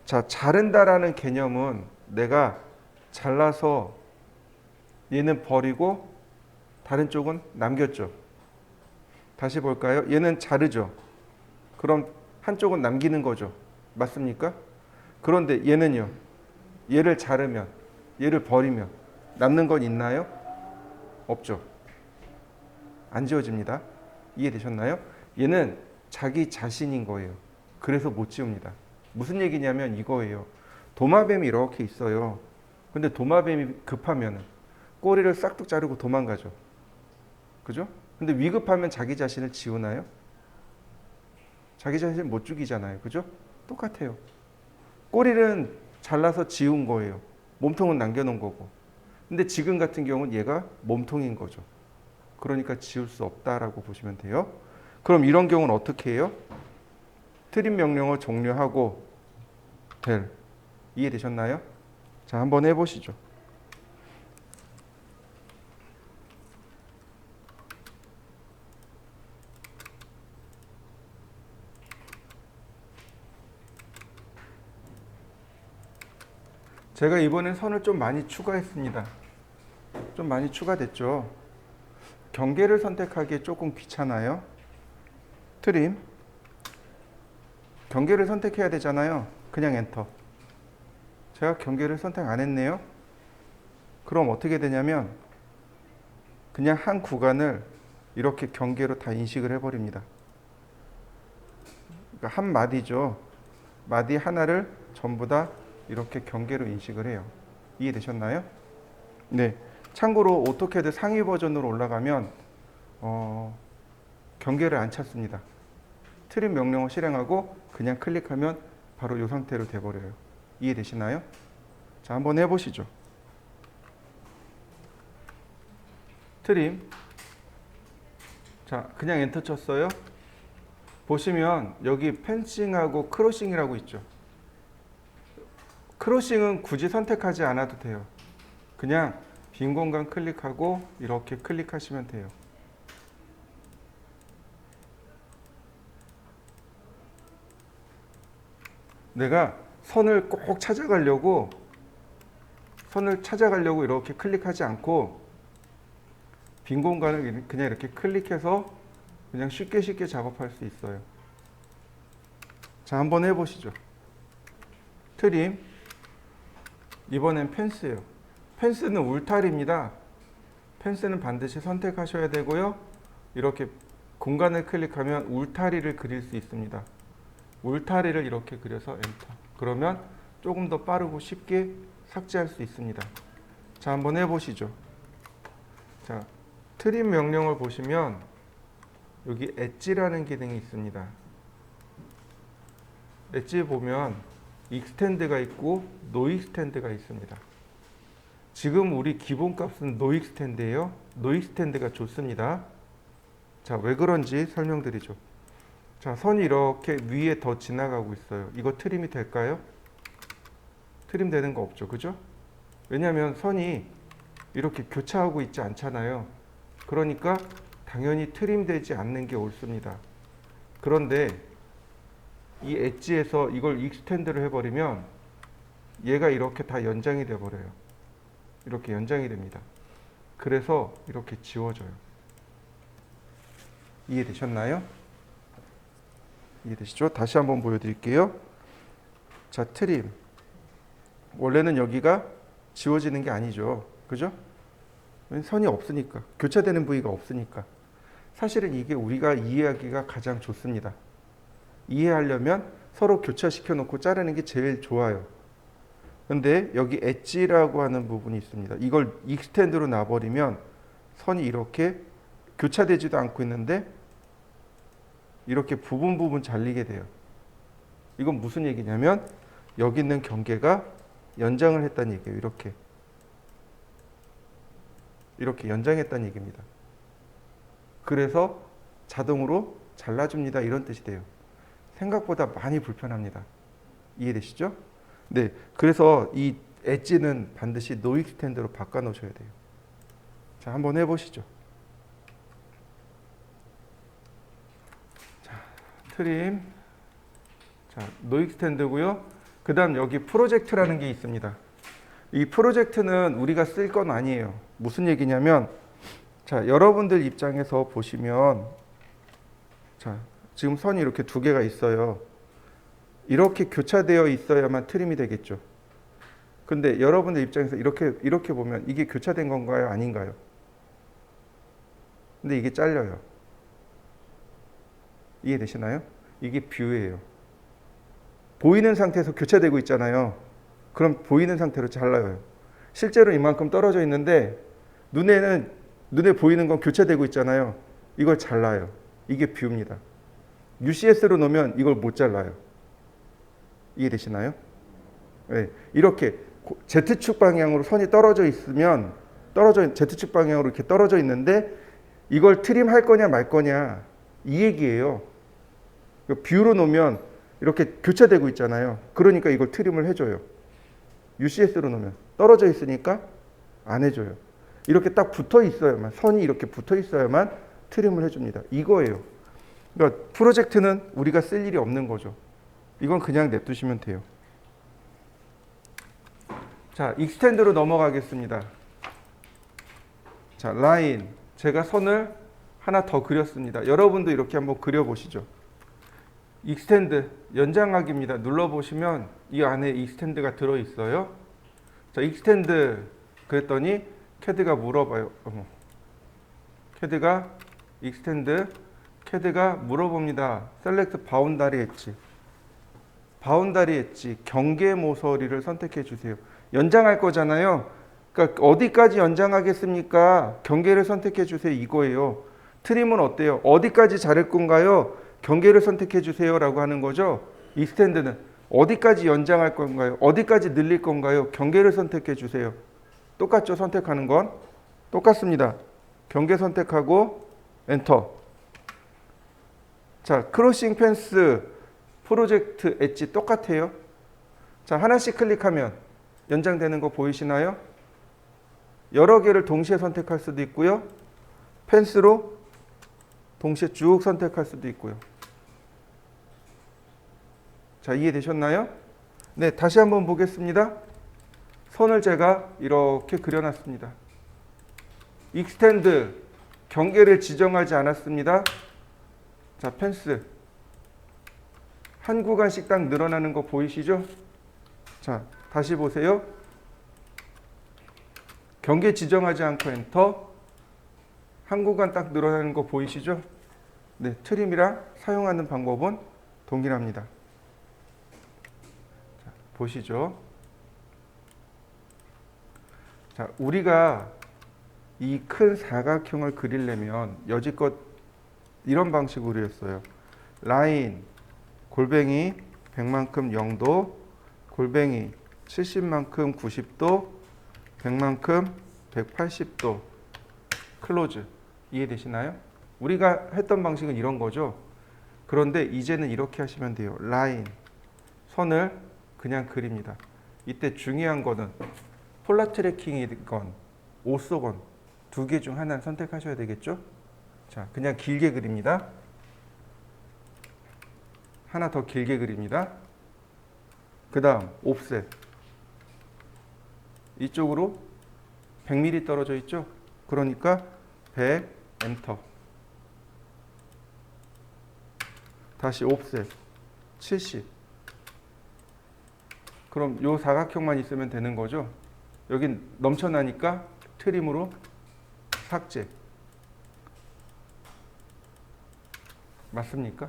자, 자른다라는 개념은 내가 잘라서 얘는 버리고 다른 쪽은 남겼죠. 다시 볼까요? 얘는 자르죠. 그럼 한쪽은 남기는 거죠. 맞습니까? 그런데 얘는요. 얘를 자르면, 얘를 버리면 남는 건 있나요? 없죠. 안 지워집니다. 이해되셨나요? 얘는 자기 자신인 거예요. 그래서 못 지웁니다. 무슨 얘기냐면 이거예요. 도마뱀이 이렇게 있어요. 근데 도마뱀이 급하면 꼬리를 싹둑 자르고 도망가죠. 그죠? 근데 위급하면 자기 자신을 지우나요? 자기 자신을 못 죽이잖아요. 그죠? 똑같아요. 꼬리는 잘라서 지운 거예요. 몸통은 남겨놓은 거고. 근데 지금 같은 경우는 얘가 몸통인 거죠. 그러니까 지울 수 없다라고 보시면 돼요. 그럼 이런 경우는 어떻게 해요? 트림 명령어 종료하고 될. 이해되셨나요? 자, 한번 해보시죠. 제가 이번엔 선을 좀 많이 추가했습니다. 좀 많이 추가됐죠. 경계를 선택하기에 조금 귀찮아요. 트림. 경계를 선택해야 되잖아요. 그냥 엔터. 제가 경계를 선택 안 했네요. 그럼 어떻게 되냐면 그냥 한 구간을 이렇게 경계로 다 인식을 해버립니다. 그러니까 한 마디죠. 마디 하나를 전부 다 이렇게 경계로 인식을 해요. 이해되셨나요? 네. 참고로 오토캐드 상위 버전으로 올라가면 경계를 안 찾습니다. 트림 명령어 실행하고 그냥 클릭하면 바로 이 상태로 돼버려요. 이해되시나요? 자, 한번 해보시죠. 트림. 자, 그냥 엔터 쳤어요. 보시면 여기 펜싱하고 크로싱이라고 있죠. 크로싱은 굳이 선택하지 않아도 돼요. 그냥 빈 공간 클릭하고 이렇게 클릭하시면 돼요. 내가 선을 꼭 찾아가려고 이렇게 클릭하지 않고 빈 공간을 그냥 이렇게 클릭해서 그냥 쉽게 작업할 수 있어요. 자, 한번 해보시죠. 트림. 이번엔 펜스예요. 펜스는 울타리입니다. 펜스는 반드시 선택하셔야 되고요. 이렇게 공간을 클릭하면 울타리를 그릴 수 있습니다. 울타리를 이렇게 그려서 엔터. 그러면 조금 더 빠르고 쉽게 삭제할 수 있습니다. 자, 한번 해보시죠. 자, 트림 명령을 보시면 여기 엣지라는 기능이 있습니다. 엣지 보면 익스텐드가 있고 노 익스텐드가 있습니다. 지금 우리 기본값은 노 익스텐드예요. 노 익스텐드가 좋습니다. 자, 왜 그런지 설명드리죠. 자, 선이 이렇게 위에 더 지나가고 있어요. 이거 트림이 될까요? 트림 되는 거 없죠. 그죠? 왜냐하면 선이 이렇게 교차하고 있지 않잖아요. 그러니까 당연히 트림 되지 않는 게 옳습니다. 그런데 이 엣지에서 이걸 익스텐드를 해버리면 얘가 이렇게 다 연장이 돼버려요. 이렇게 연장이 됩니다. 그래서 이렇게 지워져요. 이해되셨나요? 이해되시죠? 다시 한번 보여드릴게요. 자, 트림. 원래는 여기가 지워지는 게 아니죠. 그죠? 선이 없으니까. 교차되는 부위가 없으니까. 사실은 이게 우리가 이해하기가 가장 좋습니다. 이해하려면 서로 교차시켜 놓고 자르는 게 제일 좋아요. 근데 여기 엣지라고 하는 부분이 있습니다. 이걸 익스텐드로 놔버리면 선이 이렇게 교차되지도 않고 있는데 이렇게 부분 잘리게 돼요. 이건 무슨 얘기냐면 여기 있는 경계가 연장을 했다는 얘기예요. 이렇게 연장했다는 얘기입니다. 그래서 자동으로 잘라줍니다. 이런 뜻이 돼요. 생각보다 많이 불편합니다. 이해되시죠? 네. 그래서 이 엣지는 반드시 노 익스텐드로 바꿔 놓으셔야 돼요. 자, 한번 해보시죠. 자, 트림. 자, 노 익스텐드고요. 그 다음 여기 프로젝트라는 게 있습니다. 이 프로젝트는 우리가 쓸 건 아니에요. 무슨 얘기냐면, 자, 여러분들 입장에서 보시면, 자, 지금 선이 이렇게 두 개가 있어요. 이렇게 교차되어 있어야만 트림이 되겠죠. 근데 여러분들 입장에서 이렇게 보면 이게 교차된 건가요? 아닌가요? 근데 이게 잘려요. 이해되시나요? 이게 뷰예요. 보이는 상태에서 교차되고 있잖아요. 그럼 보이는 상태로 잘라요. 실제로 이만큼 떨어져 있는데 눈에 보이는 건 교차되고 있잖아요. 이걸 잘라요. 이게 뷰입니다. UCS로 놓으면 이걸 못 잘라요. 이해되시나요? 네, 이렇게 Z축 방향으로 선이 떨어져 있으면 Z축 방향으로 이렇게 떨어져 있는데 이걸 트림할 거냐 말 거냐 이 얘기예요. 뷰로 놓으면 이렇게 교차되고 있잖아요. 그러니까 이걸 트림을 해줘요. UCS로 놓으면 떨어져 있으니까 안 해줘요. 이렇게 딱 붙어 있어야만, 선이 이렇게 붙어 있어야만 트림을 해줍니다. 이거예요. 그러니까 프로젝트는 우리가 쓸 일이 없는 거죠. 이건 그냥 냅두시면 돼요. 자, 익스텐드로 넘어가겠습니다. 자, 라인. 제가 선을 하나 더 그렸습니다. 여러분도 이렇게 한번 그려보시죠. 익스텐드, 연장하기입니다. 눌러보시면 이 안에 익스텐드가 들어있어요. 자, 익스텐드 그랬더니 캐드가 물어봐요. 캐드가 익스텐드, 캐드가 물어봅니다. 셀렉트 바운다리 엣지. 바운다리 엣지, 경계 모서리를 선택해 주세요. 연장할 거잖아요. 그러니까 어디까지 연장하겠습니까? 경계를 선택해 주세요. 이거예요. 트림은 어때요? 어디까지 자를 건가요? 경계를 선택해 주세요 라고 하는 거죠. 익스텐드는 어디까지 연장할 건가요? 어디까지 늘릴 건가요? 경계를 선택해 주세요. 똑같죠? 선택하는 건 똑같습니다. 경계 선택하고 엔터. 자, 크로싱 펜스 프로젝트 엣지 똑같아요. 자, 하나씩 클릭하면 연장되는 거 보이시나요? 여러 개를 동시에 선택할 수도 있고요. 펜스로 동시에 쭉 선택할 수도 있고요. 자, 이해되셨나요? 네, 다시 한번 보겠습니다. 선을 제가 이렇게 그려놨습니다. 익스텐드, 경계를 지정하지 않았습니다. 자, 펜스. 한 구간씩 딱 늘어나는 거 보이시죠? 자, 다시 보세요. 경계 지정하지 않고 엔터. 한 구간 딱 늘어나는 거 보이시죠? 네, 트림이랑 사용하는 방법은 동일합니다. 자, 보시죠. 자, 우리가 이 큰 사각형을 그리려면 여지껏 이런 방식으로 했어요. 라인, 골뱅이 100만큼 0도, 골뱅이 70만큼 90도, 100만큼 180도, 클로즈. 이해되시나요? 우리가 했던 방식은 이런 거죠. 그런데 이제는 이렇게 하시면 돼요. 라인, 선을 그냥 그립니다. 이때 중요한 거는 폴라 트래킹이건 오쏘건 두 개 중 하나를 선택하셔야 되겠죠. 자, 그냥 길게 그립니다. 하나 더 길게 그립니다. 그 다음 옵셋. 이쪽으로 100mm 떨어져 있죠. 그러니까 100 엔터. 다시 옵셋 70. 그럼 요 사각형만 있으면 되는 거죠. 여긴 넘쳐나니까 트림으로 삭제. 맞습니까?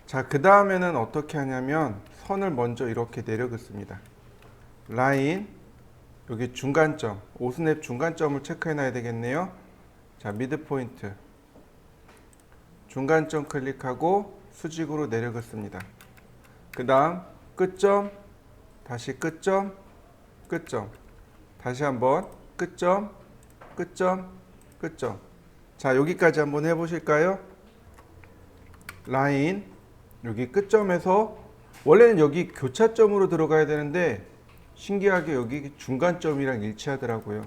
자, 그 다음에는 어떻게 하냐면 선을 먼저 이렇게 내려 긋습니다. 라인, 여기 중간점, 오스냅 중간점을 체크해 놔야 되겠네요. 자, 미드 포인트. 중간점 클릭하고 수직으로 내려 긋습니다. 그 다음 끝점, 다시 끝점, 끝점. 다시 한번 끝점, 끝점, 끝점. 자, 여기까지 한번 해보실까요? 라인, 여기 끝점에서 원래는 여기 교차점으로 들어가야 되는데 신기하게 여기 중간점이랑 일치하더라고요.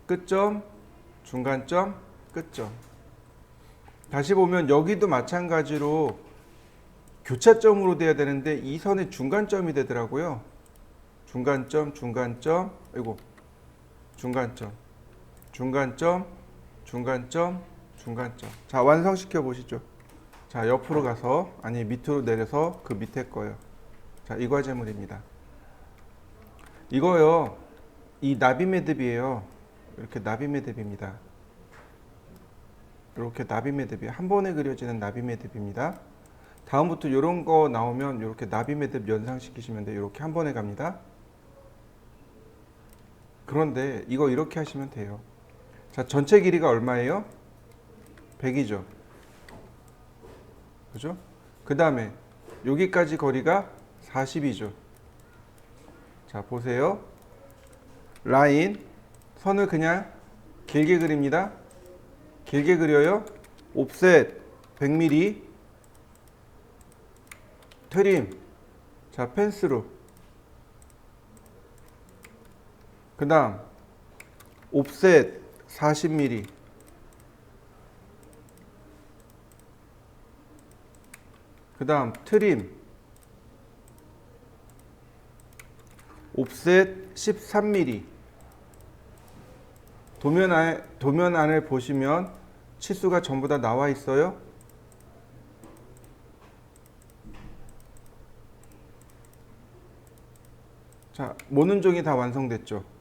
끝점, 중간점, 끝점. 다시 보면 여기도 마찬가지로 교차점으로 돼야 되는데 이 선의 중간점이 되더라고요. 중간점, 중간점, 아이고, 중간점, 중간점, 중간점, 중간점. 자, 완성시켜 보시죠. 자, 옆으로 가서, 아니, 밑으로 내려서 그 밑에 거요. 자, 이 과제물입니다. 이거요, 이 나비 매듭이에요. 이렇게 나비 매듭입니다. 이렇게 나비 매듭이 한 번에 그려지는 나비 매듭입니다. 다음부터 이런 거 나오면 이렇게 나비 매듭 연상시키시면 돼요. 이렇게 한 번에 갑니다. 그런데 이거 이렇게 하시면 돼요. 자, 전체 길이가 얼마예요? 100이죠. 그죠? 그 다음에 여기까지 거리가 40이죠. 자, 보세요. 라인, 선을 그냥 길게 그립니다. 길게 그려요. 옵셋 100mm, 트림. 자, 펜스로. 그 다음 옵셋 40mm, 그 다음 트림 옵셋 13mm. 도면 안을 보시면 치수가 전부 다 나와 있어요. 자, 모는 종이 다 완성됐죠.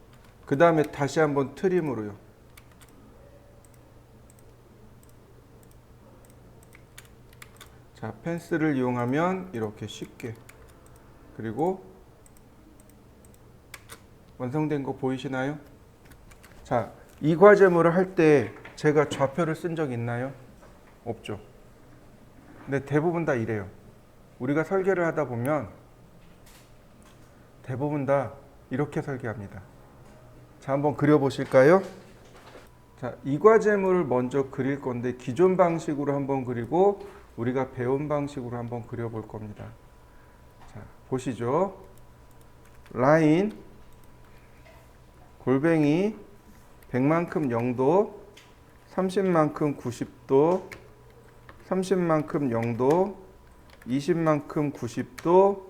그 다음에 다시 한번 트림으로요. 자, 펜슬을 이용하면 이렇게 쉽게, 그리고 완성된 거 보이시나요? 자, 이 과제물을 할 때 제가 좌표를 쓴 적 있나요? 없죠. 근데 대부분 다 이래요. 우리가 설계를 하다 보면 대부분 다 이렇게 설계합니다. 자, 한번 그려보실까요? 자, 이 과제물을 먼저 그릴 건데 기존 방식으로 한번 그리고 우리가 배운 방식으로 한번 그려볼 겁니다. 자, 보시죠. 라인, 골뱅이 100만큼 0도, 30만큼 90도, 30만큼 0도, 20만큼 90도.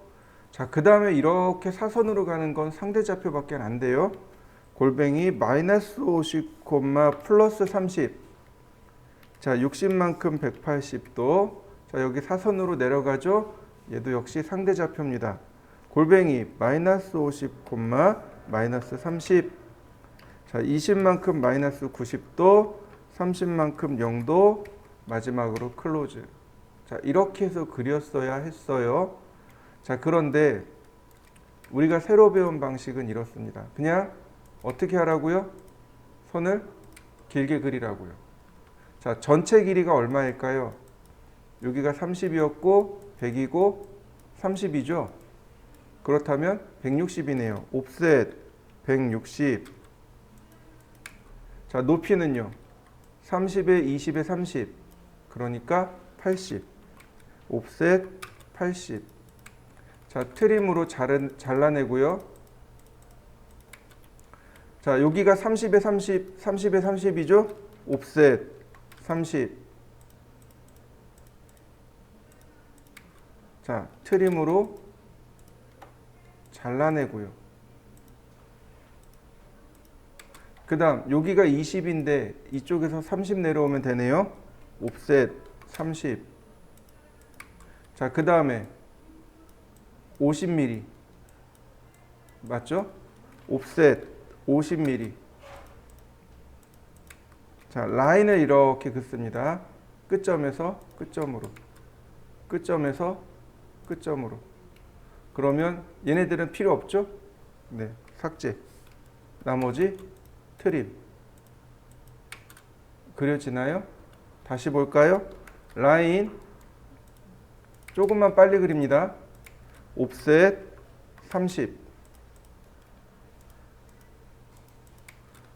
자, 그 다음에 이렇게 사선으로 가는 건 상대좌표밖에 안 돼요. 골뱅이 마이너스 50, 플러스 30. 자, 60만큼 180도. 자, 여기 사선으로 내려가죠. 얘도 역시 상대좌표입니다. 골뱅이 마이너스 50, 마이너스 30. 자, 20만큼 마이너스 90도, 30만큼 0도, 마지막으로 클로즈. 자, 이렇게 해서 그렸어야 했어요. 자, 그런데 우리가 새로 배운 방식은 이렇습니다. 그냥 어떻게 하라고요? 선을 길게 그리라고요. 자, 전체 길이가 얼마일까요? 여기가 30이었고 100이고 30이죠. 그렇다면 160이네요. 옵셋 160. 자, 높이는요. 30에 20에 30. 그러니까 80. 옵셋 80. 자, 트림으로 잘라내고요. 자, 여기가 30에 30, 30에 30이죠. 옵셋 30. 자, 트림으로 잘라내고요. 그 다음 여기가 20인데 이쪽에서 30 내려오면 되네요. 옵셋 30. 자, 그 다음에 50mm 맞죠? 옵셋 50mm. 자, 라인을 이렇게 긋습니다. 끝점에서 끝점으로, 끝점에서 끝점으로. 그러면 얘네들은 필요 없죠? 네, 삭제. 나머지 트림. 그려지나요? 다시 볼까요? 라인 조금만 빨리 그립니다. 옵셋 30,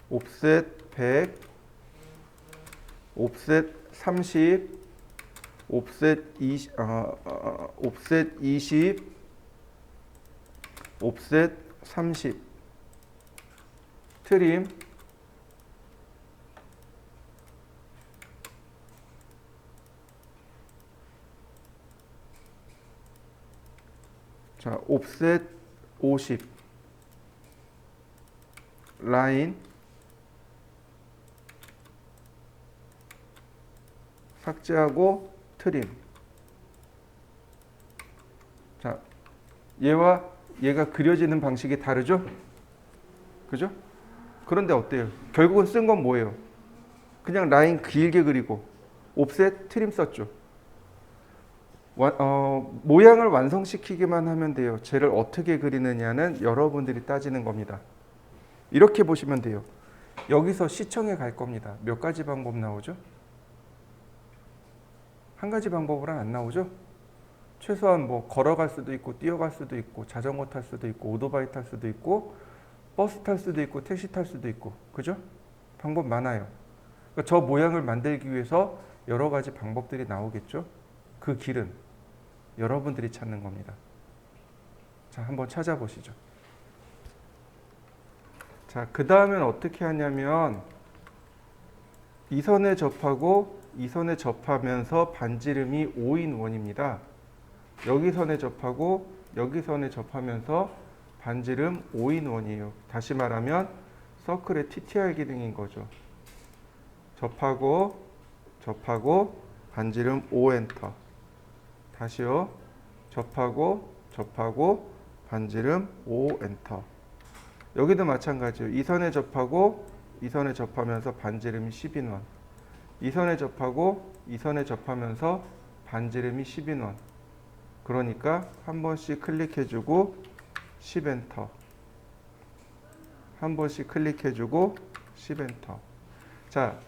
옵셋 100, 옵셋 30, 옵셋 20, 옵셋 20, 옵셋 30. 트림. 자, 옵셋 50. 라인 삭제하고 트림. 자, 얘와 얘가 그려지는 방식이 다르죠? 그죠? 그런데 어때요? 결국은 쓴 건 뭐예요? 그냥 라인 길게 그리고 옵셋 트림 썼죠. 모양을 완성시키기만 하면 돼요. 쟤를 어떻게 그리느냐는 여러분들이 따지는 겁니다. 이렇게 보시면 돼요. 여기서 시청에 갈 겁니다. 몇 가지 방법 나오죠? 한 가지 방법으로는 안 나오죠? 최소한 뭐 걸어갈 수도 있고 뛰어갈 수도 있고 자전거 탈 수도 있고 오토바이 탈 수도 있고 버스 탈 수도 있고 택시 탈 수도 있고 그죠? 방법 많아요. 그러니까 저 모양을 만들기 위해서 여러 가지 방법들이 나오겠죠? 그 길은 여러분들이 찾는 겁니다. 자, 한번 찾아보시죠. 자, 그 다음엔 어떻게 하냐면 이 선에 접하고 이 선에 접하면서 반지름이 5인원입니다. 여기 선에 접하고 여기 선에 접하면서 반지름 5인원이에요. 다시 말하면 서클의 TTR 기능인 거죠. 접하고 접하고 반지름 5엔터. 다시요. 접하고 접하고 반지름 5엔터. 여기도 마찬가지예요. 이 선에 접하고 이 선에 접하면서 반지름이 10인원. 이 선에 접하고 이 선에 접하면서 반지름이 10인원. 그러니까 한 번씩 클릭해주고 10엔터. 한 번씩 클릭해주고 10엔터. 자,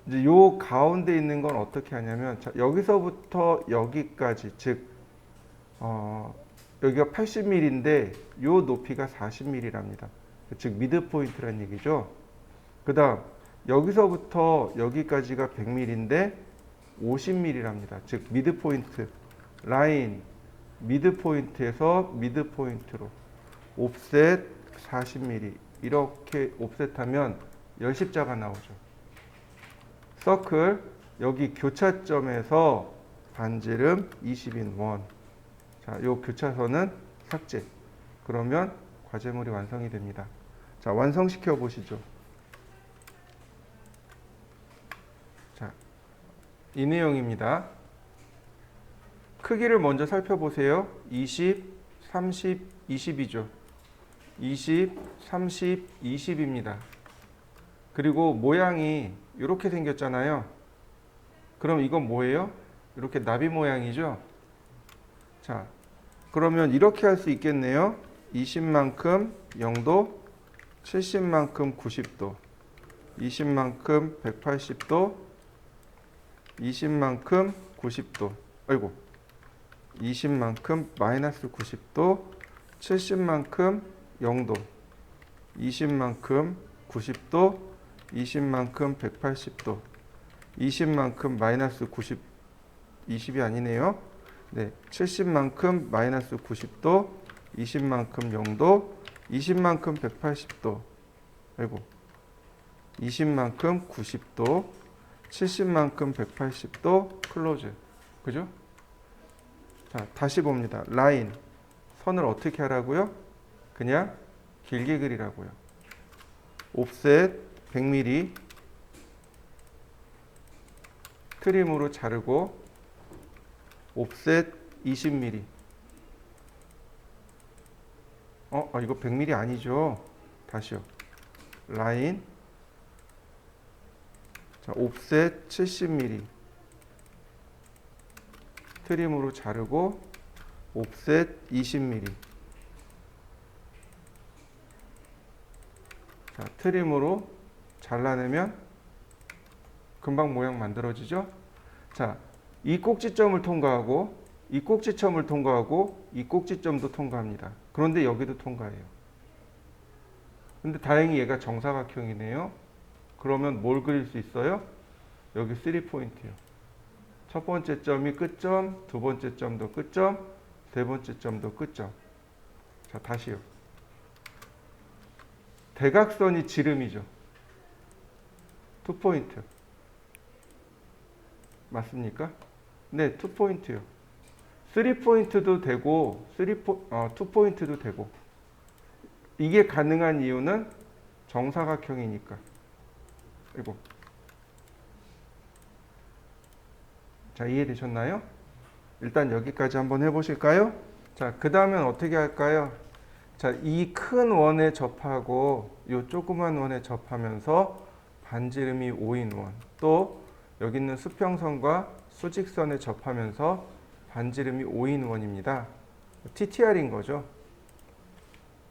이제 요 가운데 있는 건 어떻게 하냐면, 자, 여기서부터 여기까지, 즉, 여기가 80mm인데 요 높이가 40mm랍니다. 즉, 미드 포인트란 얘기죠. 그 다음, 여기서부터 여기까지가 100mm인데 50mm랍니다. 즉, 미드 포인트. 라인 미드 포인트에서 미드 포인트로 옵셋 40mm 이렇게 옵셋하면 열십자가 나오죠. 서클 여기 교차점에서 반지름 20인 원. 자, 요 교차선은 삭제. 그러면 과제물이 완성이 됩니다. 자, 완성시켜 보시죠. 자, 이 내용입니다. 크기를 먼저 살펴보세요. 20, 30, 20이죠. 20, 30, 20입니다. 그리고 모양이 이렇게 생겼잖아요. 그럼 이건 뭐예요? 이렇게 나비 모양이죠. 자, 그러면 이렇게 할 수 있겠네요. 20만큼 0도, 70만큼 90도, 20만큼 180도, 20만큼 90도. 아이고. 20만큼 마이너스 90도, 70만큼 0도, 20만큼 90도, 20만큼 180도, 20만큼 마이너스 90, 20이 아니네요. 네, 70만큼 마이너스 90도, 20만큼 0도, 20만큼 180도, 아이고, 20만큼 90도, 70만큼 180도, 클로즈. 그죠? 자, 다시 봅니다. 라인, 선을 어떻게 하라고요? 그냥 길게 그리라고요. 옵셋 100mm, 트림으로 자르고 옵셋 20mm. 이거 100mm 아니죠? 다시요. 라인, 자, 옵셋 70mm. 트림으로 자르고 옵셋 20mm. 자, 트림으로 잘라내면 금방 모양 만들어지죠? 자, 이 꼭지점을 통과하고 이 꼭지점을 통과하고 이 꼭지점도 통과합니다. 그런데 여기도 통과해요. 근데 다행히 얘가 정사각형이네요. 그러면 뭘 그릴 수 있어요? 여기 3포인트요. 첫 번째 점이 끝점, 두 번째 점도 끝점, 세 번째 점도 끝점. 자, 다시요. 대각선이 지름이죠. 2포인트. 맞습니까? 네, 2포인트요. 3포인트도 되고, 2포인트도 되고. 이게 가능한 이유는 정사각형이니까. 이거. 자, 이해되셨나요? 일단 여기까지 한번 해보실까요? 자, 그 다음엔 어떻게 할까요? 자, 이 큰 원에 접하고 이 조그만 원에 접하면서 반지름이 5인 원. 또 여기 있는 수평선과 수직선에 접하면서 반지름이 5인 원입니다. TTR인 거죠.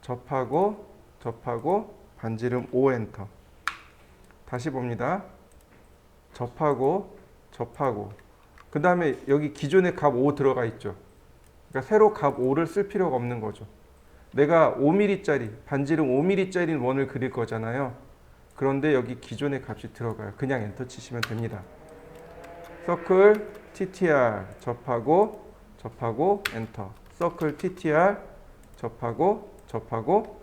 접하고 반지름 5엔터. 다시 봅니다. 접하고 그 다음에 여기 기존에 값 5 들어가 있죠. 그러니까 새로 값 5를 쓸 필요가 없는 거죠. 내가 5mm짜리 반지름 5mm짜리 원을 그릴 거잖아요. 그런데 여기 기존의 값이 들어가요. 그냥 엔터 치시면 됩니다. 서클 TTR 접하고 엔터. 서클 TTR 접하고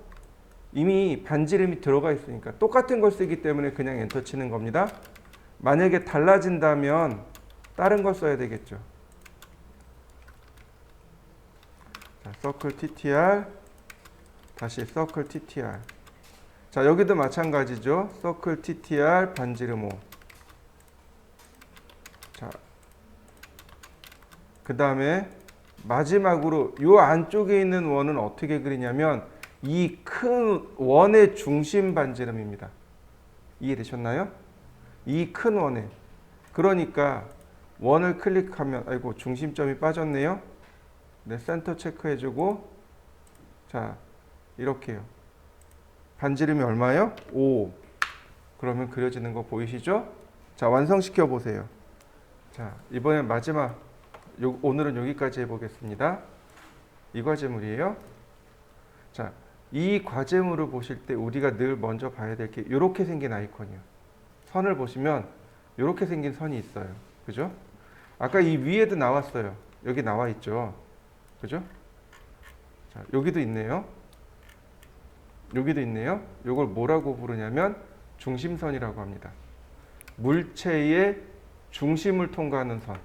이미 반지름이 들어가 있으니까 똑같은 걸 쓰기 때문에 그냥 엔터 치는 겁니다. 만약에 달라진다면 다른 걸 써야 되겠죠. 자, 서클 TTR 다시 서클 TTR. 자, 여기도 마찬가지죠. 서클 TTR 반지름 5. 자, 그 다음에 마지막으로 이 안쪽에 있는 원은 어떻게 그리냐면 이 큰 원의 중심 반지름입니다. 이해되셨나요? 이 큰 원에. 그러니까 원을 클릭하면 아이고 중심점이 빠졌네요. 네, 센터 체크해주고 자 이렇게요. 반지름이 얼마예요? 5. 그러면 그려지는 거 보이시죠? 자, 완성시켜 보세요. 자, 이번엔 마지막 오늘은 여기까지 해보겠습니다. 이 과제물이에요. 자, 이 과제물을 보실 때 우리가 늘 먼저 봐야 될 게 이렇게 생긴 아이콘이요. 선을 보시면 이렇게 생긴 선이 있어요. 그죠? 아까 이 위에도 나왔어요. 여기 나와 있죠. 그죠? 자, 여기도 있네요. 여기도 있네요. 이걸 뭐라고 부르냐면 중심선이라고 합니다. 물체의 중심을 통과하는 선.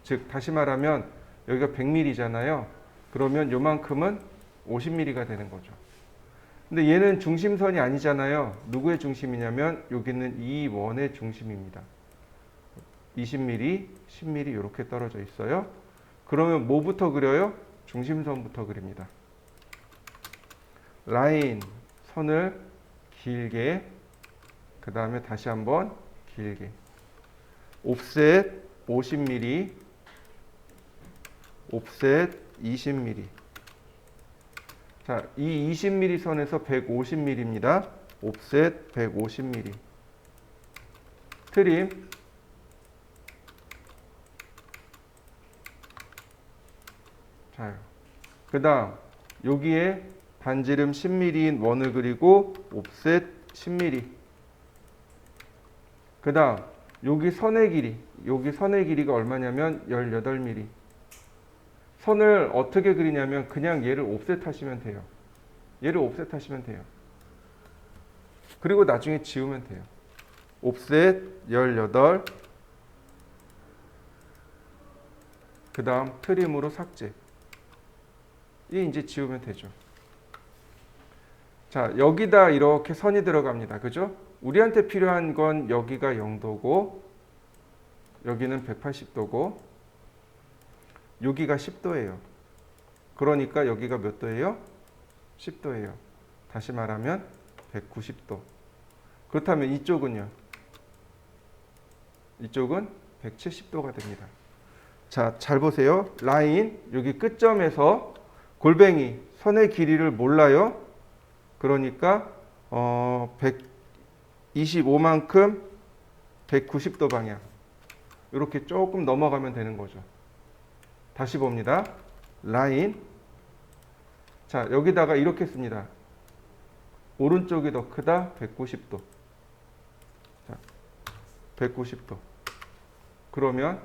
즉 다시 말하면 여기가 100mm잖아요. 그러면 요만큼은 50mm가 되는 거죠. 근데 얘는 중심선이 아니잖아요. 누구의 중심이냐면 여기는 이 원의 중심입니다. 20mm, 10mm 이렇게 떨어져 있어요. 그러면 뭐부터 그려요? 중심선부터 그립니다. 라인, 선을 길게, 그 다음에 다시 한번 길게. 옵셋 50mm, 옵셋 20mm. 자, 이 20mm 선에서 150mm입니다. 옵셋 150mm. 트림. 자, 그 다음 여기에 반지름 10mm인 원을 그리고 옵셋 10mm. 그 다음 여기 선의 길이가 얼마냐면 18mm. 선을 어떻게 그리냐면 그냥 얘를 옵셋 하시면 돼요. 얘를 옵셋 하시면 돼요. 그리고 나중에 지우면 돼요. 옵셋 18. 그 다음 트림으로 삭제. 이 이제 지우면 되죠. 자, 여기다 이렇게 선이 들어갑니다. 그죠? 우리한테 필요한 건 여기가 0도고 여기는 180도고 여기가 10도예요. 그러니까 여기가 몇 도예요? 10도예요. 다시 말하면 190도. 그렇다면 이쪽은요? 이쪽은 170도가 됩니다. 자, 잘 보세요. 라인, 여기 끝점에서 골뱅이, 선의 길이를 몰라요. 그러니까 125만큼 190도 방향. 이렇게 조금 넘어가면 되는 거죠. 다시 봅니다. 라인. 자, 여기다가 이렇게 씁니다. 오른쪽이 더 크다. 190도. 자, 190도. 그러면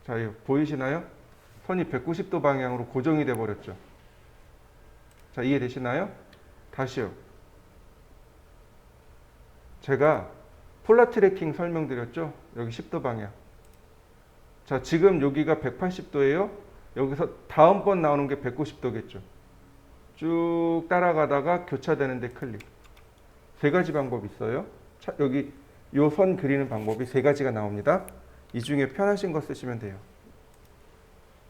자, 이거 보이시나요? 선이 190도 방향으로 고정이 돼 버렸죠. 자, 이해되시나요? 다시요. 제가 폴라 트래킹 설명드렸죠? 여기 10도 방향. 자, 지금 여기가 180도예요. 여기서 다음번 나오는 게 190도겠죠. 쭉 따라가다가 교차되는데 클릭. 세 가지 방법이 있어요. 여기 요 선 그리는 방법이 세 가지가 나옵니다. 이 중에 편하신 거 쓰시면 돼요.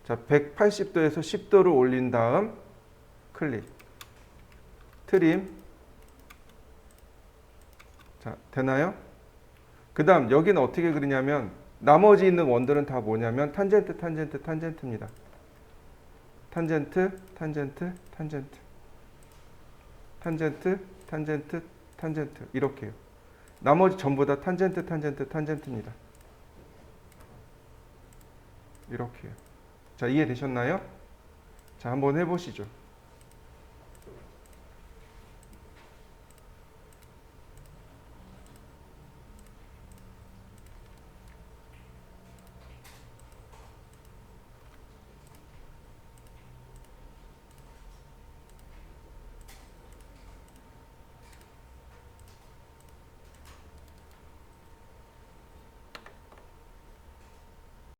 자, 180도에서 10도를 올린 다음 클릭, 트림. 자, 되나요? 그 다음 여기는 어떻게 그리냐면 나머지 있는 원들은 다 뭐냐면 탄젠트, 탄젠트, 탄젠트입니다. 탄젠트, 탄젠트, 탄젠트, 탄젠트, 탄젠트, 탄젠트 이렇게요. 나머지 전부 다 탄젠트, 탄젠트, 탄젠트입니다. 이렇게요. 자, 이해되셨나요? 자, 한번 해보시죠.